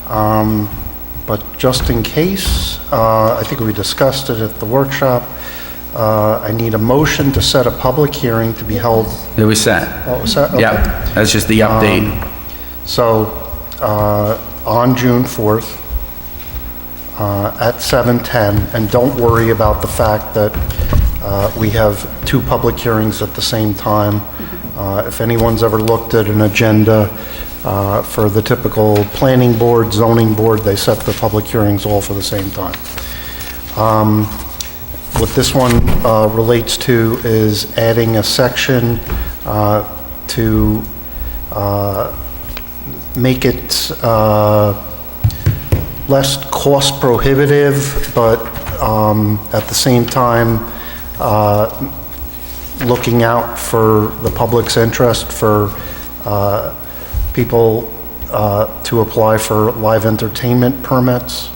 but just in case, I think we discussed it at the workshop. I need a motion to set a public hearing to be held. It was set. Oh, it was set? Okay. Yep. That's just the update. So, on June 4th, at 7:10, and don't worry about the fact that we have two public hearings at the same time. If anyone's ever looked at an agenda for the typical planning board, zoning board, they set the public hearings all for the same time. What this one relates to is adding a section to make it less cost prohibitive, but at the same time looking out for the public's interest for people to apply for live entertainment permits.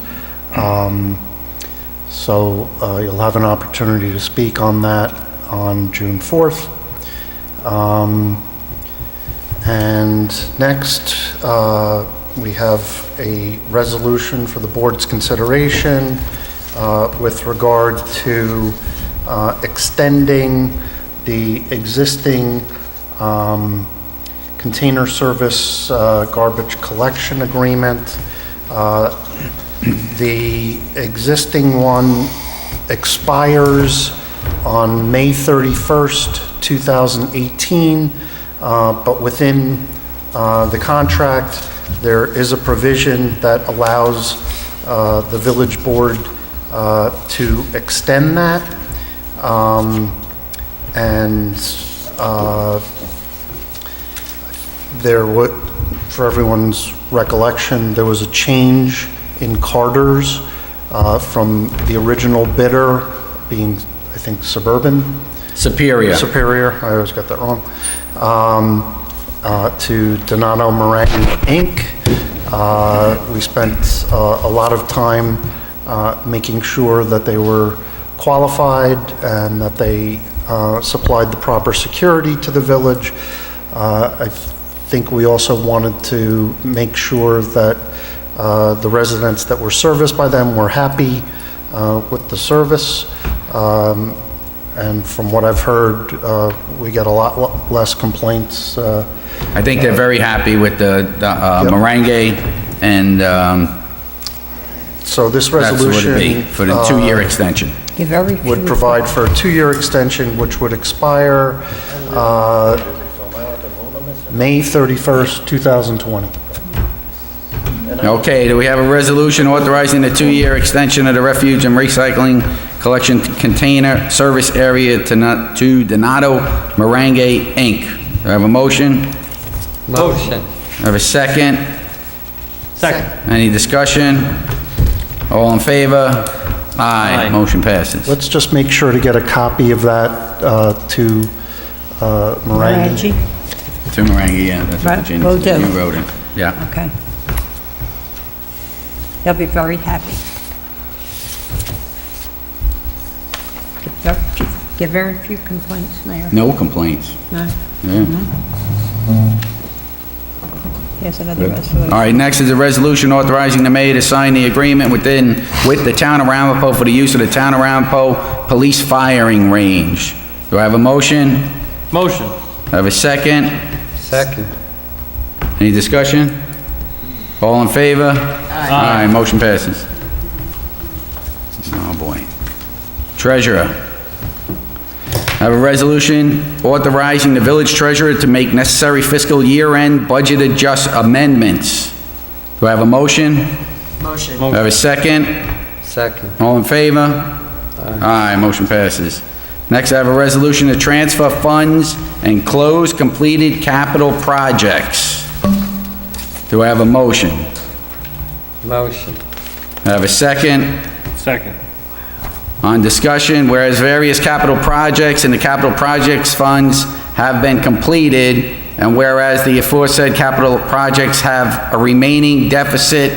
So you'll have an opportunity to speak on that on June 4th. And next, we have a resolution for the board's consideration with regard to extending the existing container service garbage collection agreement. The existing one expires on May 31st, 2018, but within the contract, there is a provision that allows the village board to extend that. And there would, for everyone's recollection, there was a change in Carter's from the original bidder being, I think, Superior. Superior, I always got that wrong, to Donato Morangi Inc. We spent a lot of time making sure that they were qualified and that they supplied the proper security to the village. I think we also wanted to make sure that the residents that were serviced by them were happy with the service. And from what I've heard, we get a lot less complaints. I think they're very happy with the Morangi, and so this that's what resolution it'd be for the 2-year extension. would provide for a 2-year extension, which would expire May 31st, 2020. Okay, do we have a resolution authorizing the 2-year extension of the refuge and recycling collection container service area to Donato Morangi Inc.? Do I have a motion? Motion. I have a second? Second. Any discussion? All in favor? Aye. Aye. Motion passes. Let's just make sure to get a copy of that to Morangi. To Morangi, yeah, that's what Right, Virginia will said. do. You wrote it, yeah. Okay. They'll be very happy. Get very few complaints, Mayor. No complaints. No? Yeah. Here's another resolution. All right, next is a resolution authorizing the mayor to sign the agreement with the town of Ramapo for the use of the town of Ramapo police firing range. Do I have a motion? Motion. I have a second? Second. Any discussion? All in favor? Aye. Motion passes. Oh, boy. Treasurer. I have a resolution authorizing the village treasurer to make necessary fiscal year-end budget amendments. Do I have a motion? Motion. Do I have a second? Second. All in favor? Aye. Motion passes. Next, I have a resolution to transfer funds and close completed capital projects. Do I have a motion? Motion. I have a second. Second. On discussion, whereas various capital projects and the capital projects funds have been completed, and whereas the aforesaid capital projects have a remaining deficit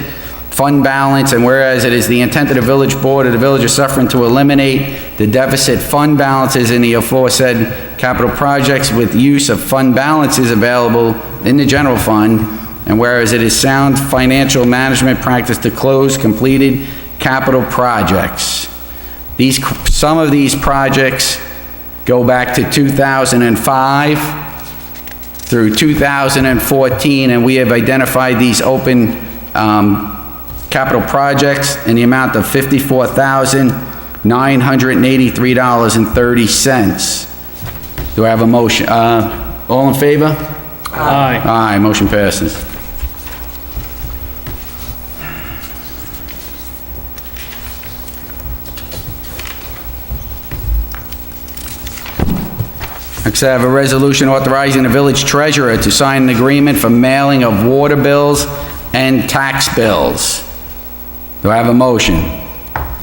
fund balance, and whereas it is the intent of the village board of the village of Suffern to eliminate the deficit fund balances in the aforesaid capital projects with use of fund balances available in the general fund, and whereas it is sound financial management practice to close completed capital projects. Some of these projects go back to 2005 through 2014, and we have identified these open capital projects in the amount of $54,983.30. Do I have a motion? All in favor? Aye. Aye, motion passes. Next, I have a resolution authorizing the village treasurer to sign an agreement for mailing of water bills and tax bills. Do I have a motion?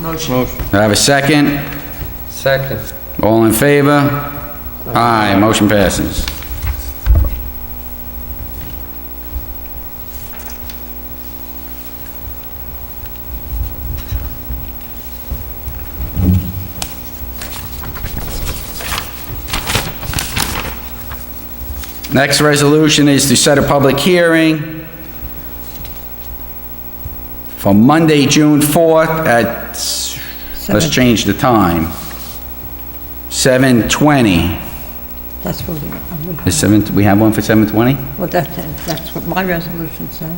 Motion. Do I have a second? Second. All in favor? Aye, motion passes. Next resolution is to set a public hearing for Monday, June 4th at, let's change the time, 7:20. That's what We have one for 7:20? well, that's what my resolution says.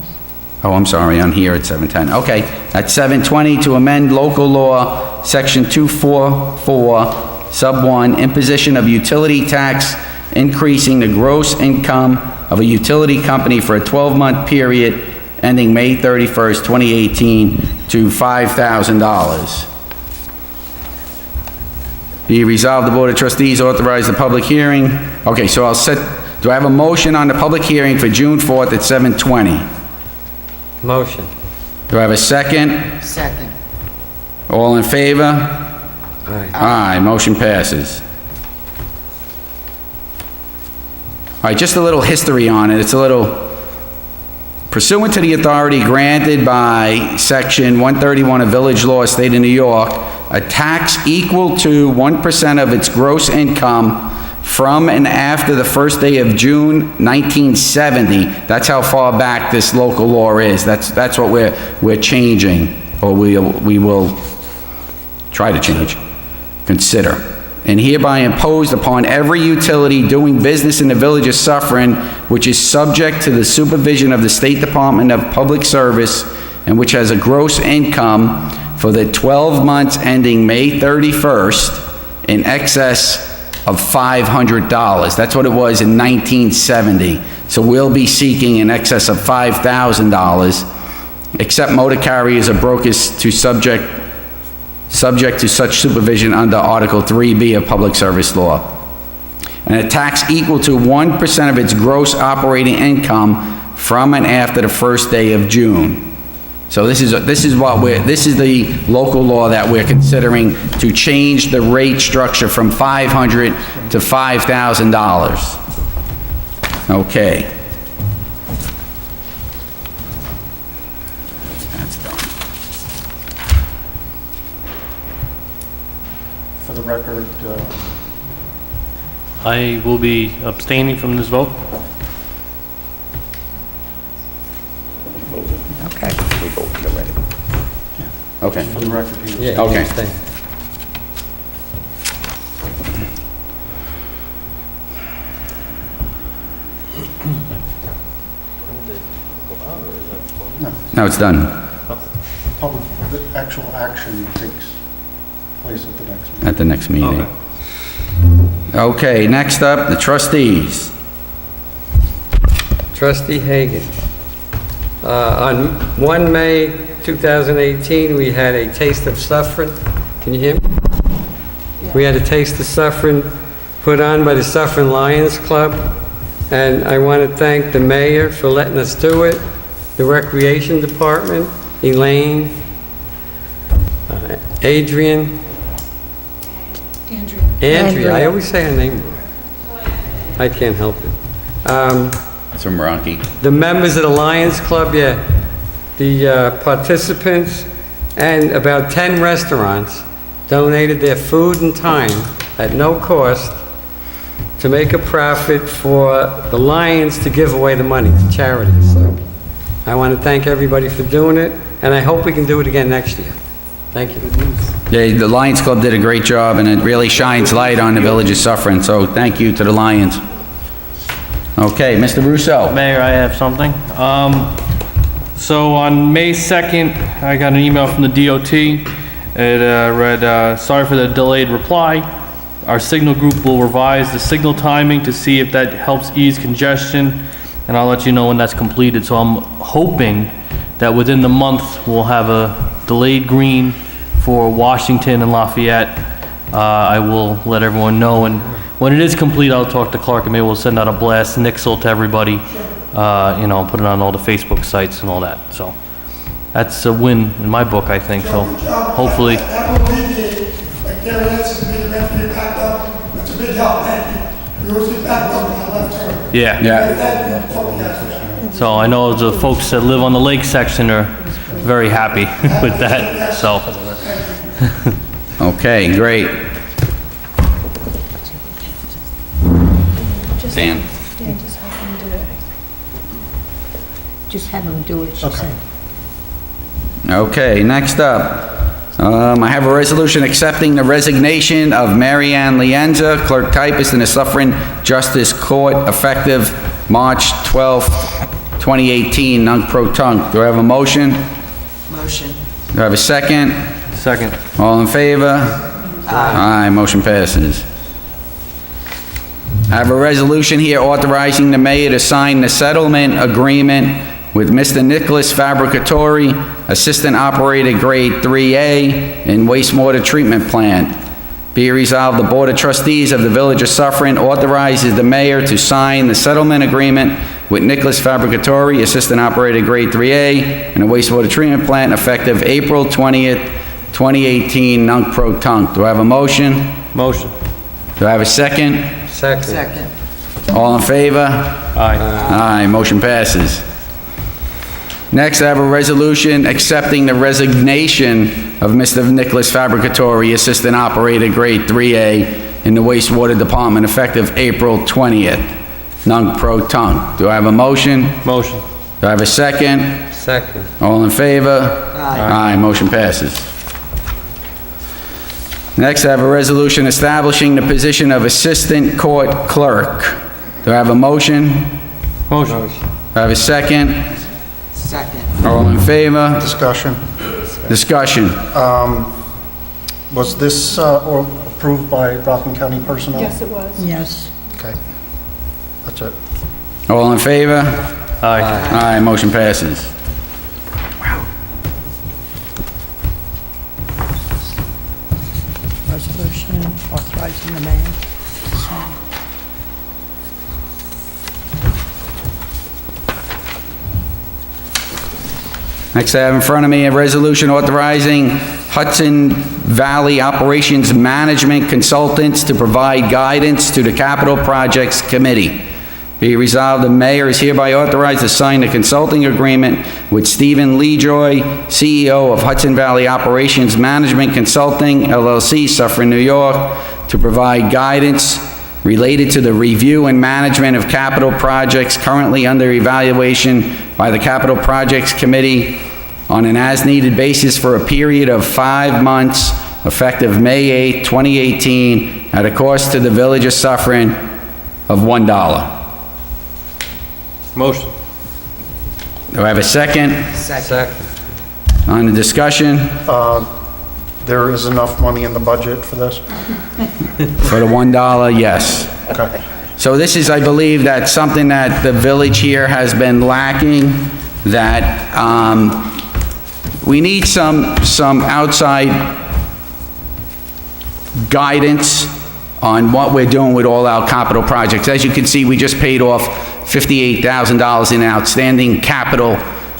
Oh, I'm sorry, on here it's 7:10. Okay, at 7:20 to amend local law, section 244, sub 1, imposition of utility tax, increasing the gross income of a utility company for a 12-month period ending May 31st, 2018 to $5,000. Be resolved, the Board of Trustees authorize the public hearing. Okay, so do I have a motion on the public hearing for June 4th at 7:20? Motion. Do I have a second? Second. All in favor? Aye. Aye, motion passes. All right, just a little history on it. It's a little, pursuant to the authority granted by Section 131 of Village Law, State of New York, a tax equal to 1% of its gross income from and after the first day of June 1970. That's how far back this local law is. That's what we're changing, or we will try to change, consider. And hereby imposed upon every utility doing business in the village of Suffern, which is subject to the supervision of the State Department of Public Service, and which has a gross income for the 12 months ending May 31st in excess of $500. That's what it was in 1970. So we'll be seeking in excess of $5,000, except motor carriers or brokers to subject to such supervision under Article 3B of Public Service Law. And a tax equal to 1% of its gross operating income from and after the first day of June. So this is the local law that we're considering to change the rate structure from $500 to $5,000. Okay. For the record, I will be abstaining from this vote. Okay. Okay. for the record, he was- Yeah. Okay. Stay. No, it's done. Public, the actual action takes place at the next meeting. At the next meeting. Okay, next up, the trustees. Trustee Hagen. On 1 May 2018, we had a taste of Suffern. Can you hear me? We had a Taste of Suffern put on by the Suffern Lions Club, and I want to thank the mayor for letting us do it, the Recreation Department, Elaine, Adrian, Andrea, I always say her name wrong. I can't help it. That's from Rocky. The members of the Lions Club, yeah, the participants, and about 10 restaurants donated their food and time at no cost to make a profit for the Lions to give away the money to charities. So I want to thank everybody for doing it, and I hope we can do it again next year. Thank you. Yeah, the Lions Club did a great job, and it really shines light on the village of Suffern, so thank you to the Lions. Okay, Mr. Russo. Mayor, I have something. So on May 2nd, I got an email from the DOT. It read, sorry for the delayed reply. Our signal group will revise the signal timing to see if that helps ease congestion, and I'll let you know when that's completed. So I'm hoping that within the month, we'll have a delayed green for Washington and Lafayette. I will let everyone know, and when it is complete, I'll talk to Clerk, and maybe we'll send out a blast nixle to everybody, you know, put it on all the Facebook sites and all that. So that's a win in my book, I think. So hopefully. That will alleviate, like Gary Hansen made it have to be backed up. That's a big help, thank you. We always get backed up on that left turn. Yeah. Thank you, totally guys, for that. So I know the folks that live on the lake section are very happy with that, so. Okay, great. Dan. Just have them do it, she said. Okay, next up, I have a resolution accepting the resignation of Mary Ann Lienza, clerk typist in the Suffern Justice Court, effective March 12th, 2018, nunc-pro-tunc. Do I have a motion? Motion. Do I have a second? Second. All in favor? Aye, motion passes. I have a resolution here authorizing the mayor to sign the settlement agreement with Mr. Nicholas Fabricatori, Assistant Operator Grade 3A in wastewater treatment plant. Be it resolved, the Board of Trustees of the Village of Suffern authorizes the mayor to sign the settlement agreement with Nicholas Fabricatori, Assistant Operator Grade 3A in a wastewater treatment plant, effective April 20th, 2018, nunc-pro-tunc. Do I have a motion? Motion. Do I have a second? Second. Second. All in favor? Aye. Aye, motion passes. Next, I have a resolution accepting the resignation of Mr. Nicholas Fabricatori, Assistant Operator Grade 3A in the wastewater department, effective April 20th, nunc-pro-tunc. Do I have a motion? Motion. Do I have a second? Second. All in favor? Aye, motion passes. Next, I have a resolution establishing the position of Assistant Court Clerk. Do I have a motion? Motion. Do I have a second? Second. All in favor? Discussion. Discussion. Was this approved by Rockland County personnel? Yes, it was. Yes. Okay. That's it. All in favor? Aye. Aye, motion passes. Resolution authorizing the mayor to sign. Next, I have in front of me a resolution authorizing Hudson Valley Operations Management Consultants to provide guidance to the Capital Projects Committee. Be resolved, the mayor is hereby authorized to sign the consulting agreement with Stephen Lejoy, CEO of Hudson Valley Operations Management Consulting, LLC, Suffern, New York, to provide guidance related to the review and management of capital projects currently under evaluation by the Capital Projects Committee on an as-needed basis for a period of 5 months, effective May 8, 2018, at a cost to the Village of Suffern of $1. Motion. Do I have a second? Second. On the discussion? There is enough money in the budget for this? For the $1, yes. Okay. So this is, I believe, that's something that the village here has been lacking, that we need some outside guidance on what we're doing with all our capital projects. As you can see, we just paid off $58,000 in outstanding capital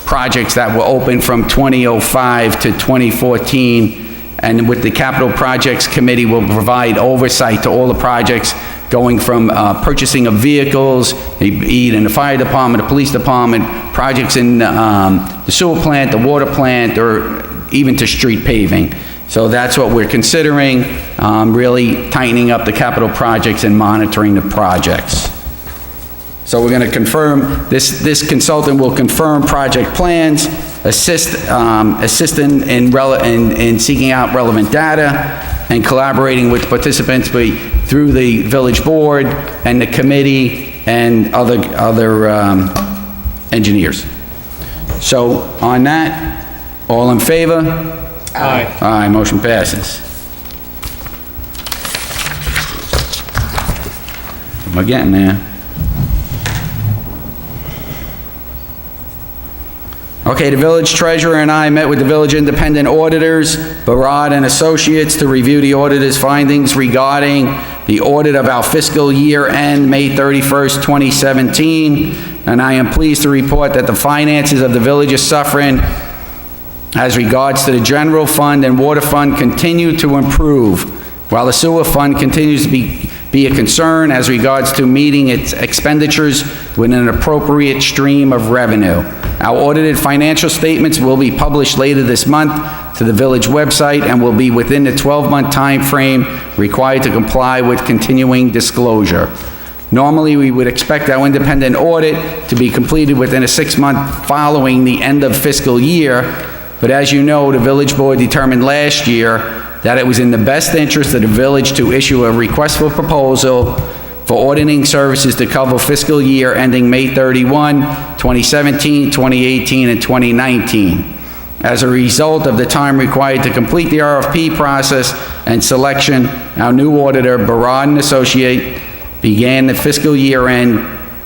projects that were open from 2005 to 2014. And with the Capital Projects Committee, will provide oversight to all the projects going from purchasing of vehicles, be it in the fire department, the police department, projects in the sewer plant, the water plant, or even to street paving. So that's what we're considering, really tightening up the capital projects and monitoring the projects. So we're going to confirm, this consultant will confirm project plans, assist in seeking out relevant data, and collaborating with participants through the village board and the committee and other engineers. So on that, all in favor? Aye. Aye, motion passes. We're getting there. Okay, the village treasurer and I met with the village independent auditors, Barad and Associates, to review the auditor's findings regarding the audit of our fiscal year end, May 31st, 2017. And I am pleased to report that the finances of the village of Suffern, as regards to the general fund and water fund, continue to improve, while the sewer fund continues to be a concern as regards to meeting its expenditures with an appropriate stream of revenue. Our audited financial statements will be published later this month to the village website and will be within the 12-month time frame required to comply with continuing disclosure. Normally, we would expect our independent audit to be completed within a 6-month following the end of fiscal year, but as you know, the village board determined last year that it was in the best interest of the village to issue a request for proposal for auditing services to cover fiscal year ending May 31, 2017, 2018, and 2019. As a result of the time required to complete the RFP process and selection, our new auditor, Barad and Associate, began the fiscal year end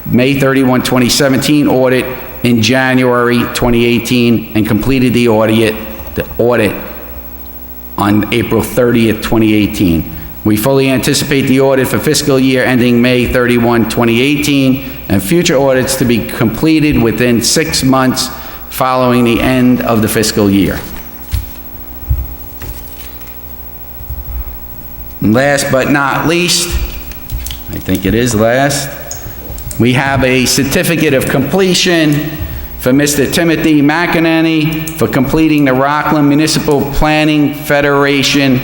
May 31, 2017 audit in January 2018 and completed the audit on April 30th, 2018. We fully anticipate the audit for fiscal year ending May 31, 2018, and future audits to be completed within 6 months following the end of the fiscal year. And last but not least, I think it is last, we have a certificate of completion for Mr. Timothy McEnany for completing the Rockland Municipal Planning Federation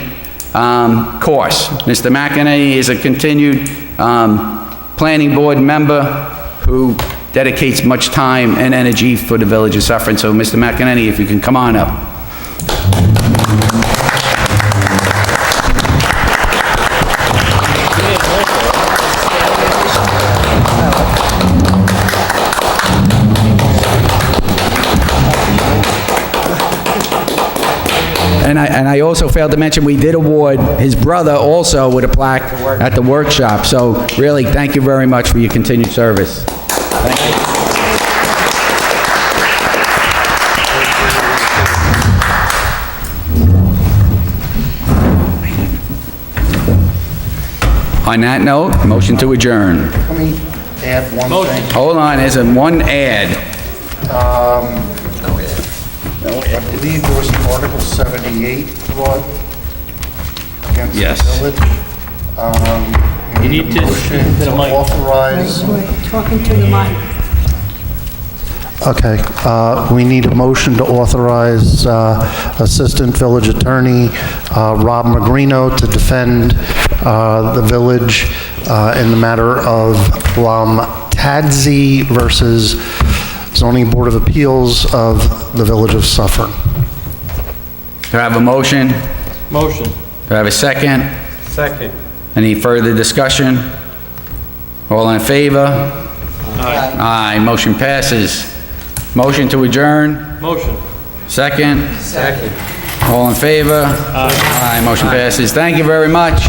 course. Mr. McEnany is a continued planning board member who dedicates much time and energy for the village of Suffern. So Mr. McEnany, if you can come on up. And I also failed to mention, we did award his brother also with a plaque at the workshop. So really, thank you very much for your continued service. Thank you. On that note, motion to adjourn. Let me add one thing. Hold on, there's one add. I believe there was an Article 78 brought against Yes. the village. You need to motion to the to mic. authorize. Talking to the mic. Okay, we need a motion to authorize Assistant Village Attorney Rob Magrino to defend the village in the matter of Tadzi versus Zoning Board of Appeals of the Village of Suffern. Do I have a motion? Motion. Do I have a second? Second. Any further discussion? All in favor? Aye. Aye, motion passes. Motion to adjourn? Motion. Second? Second. All in favor? Aye, motion passes. Thank you very much.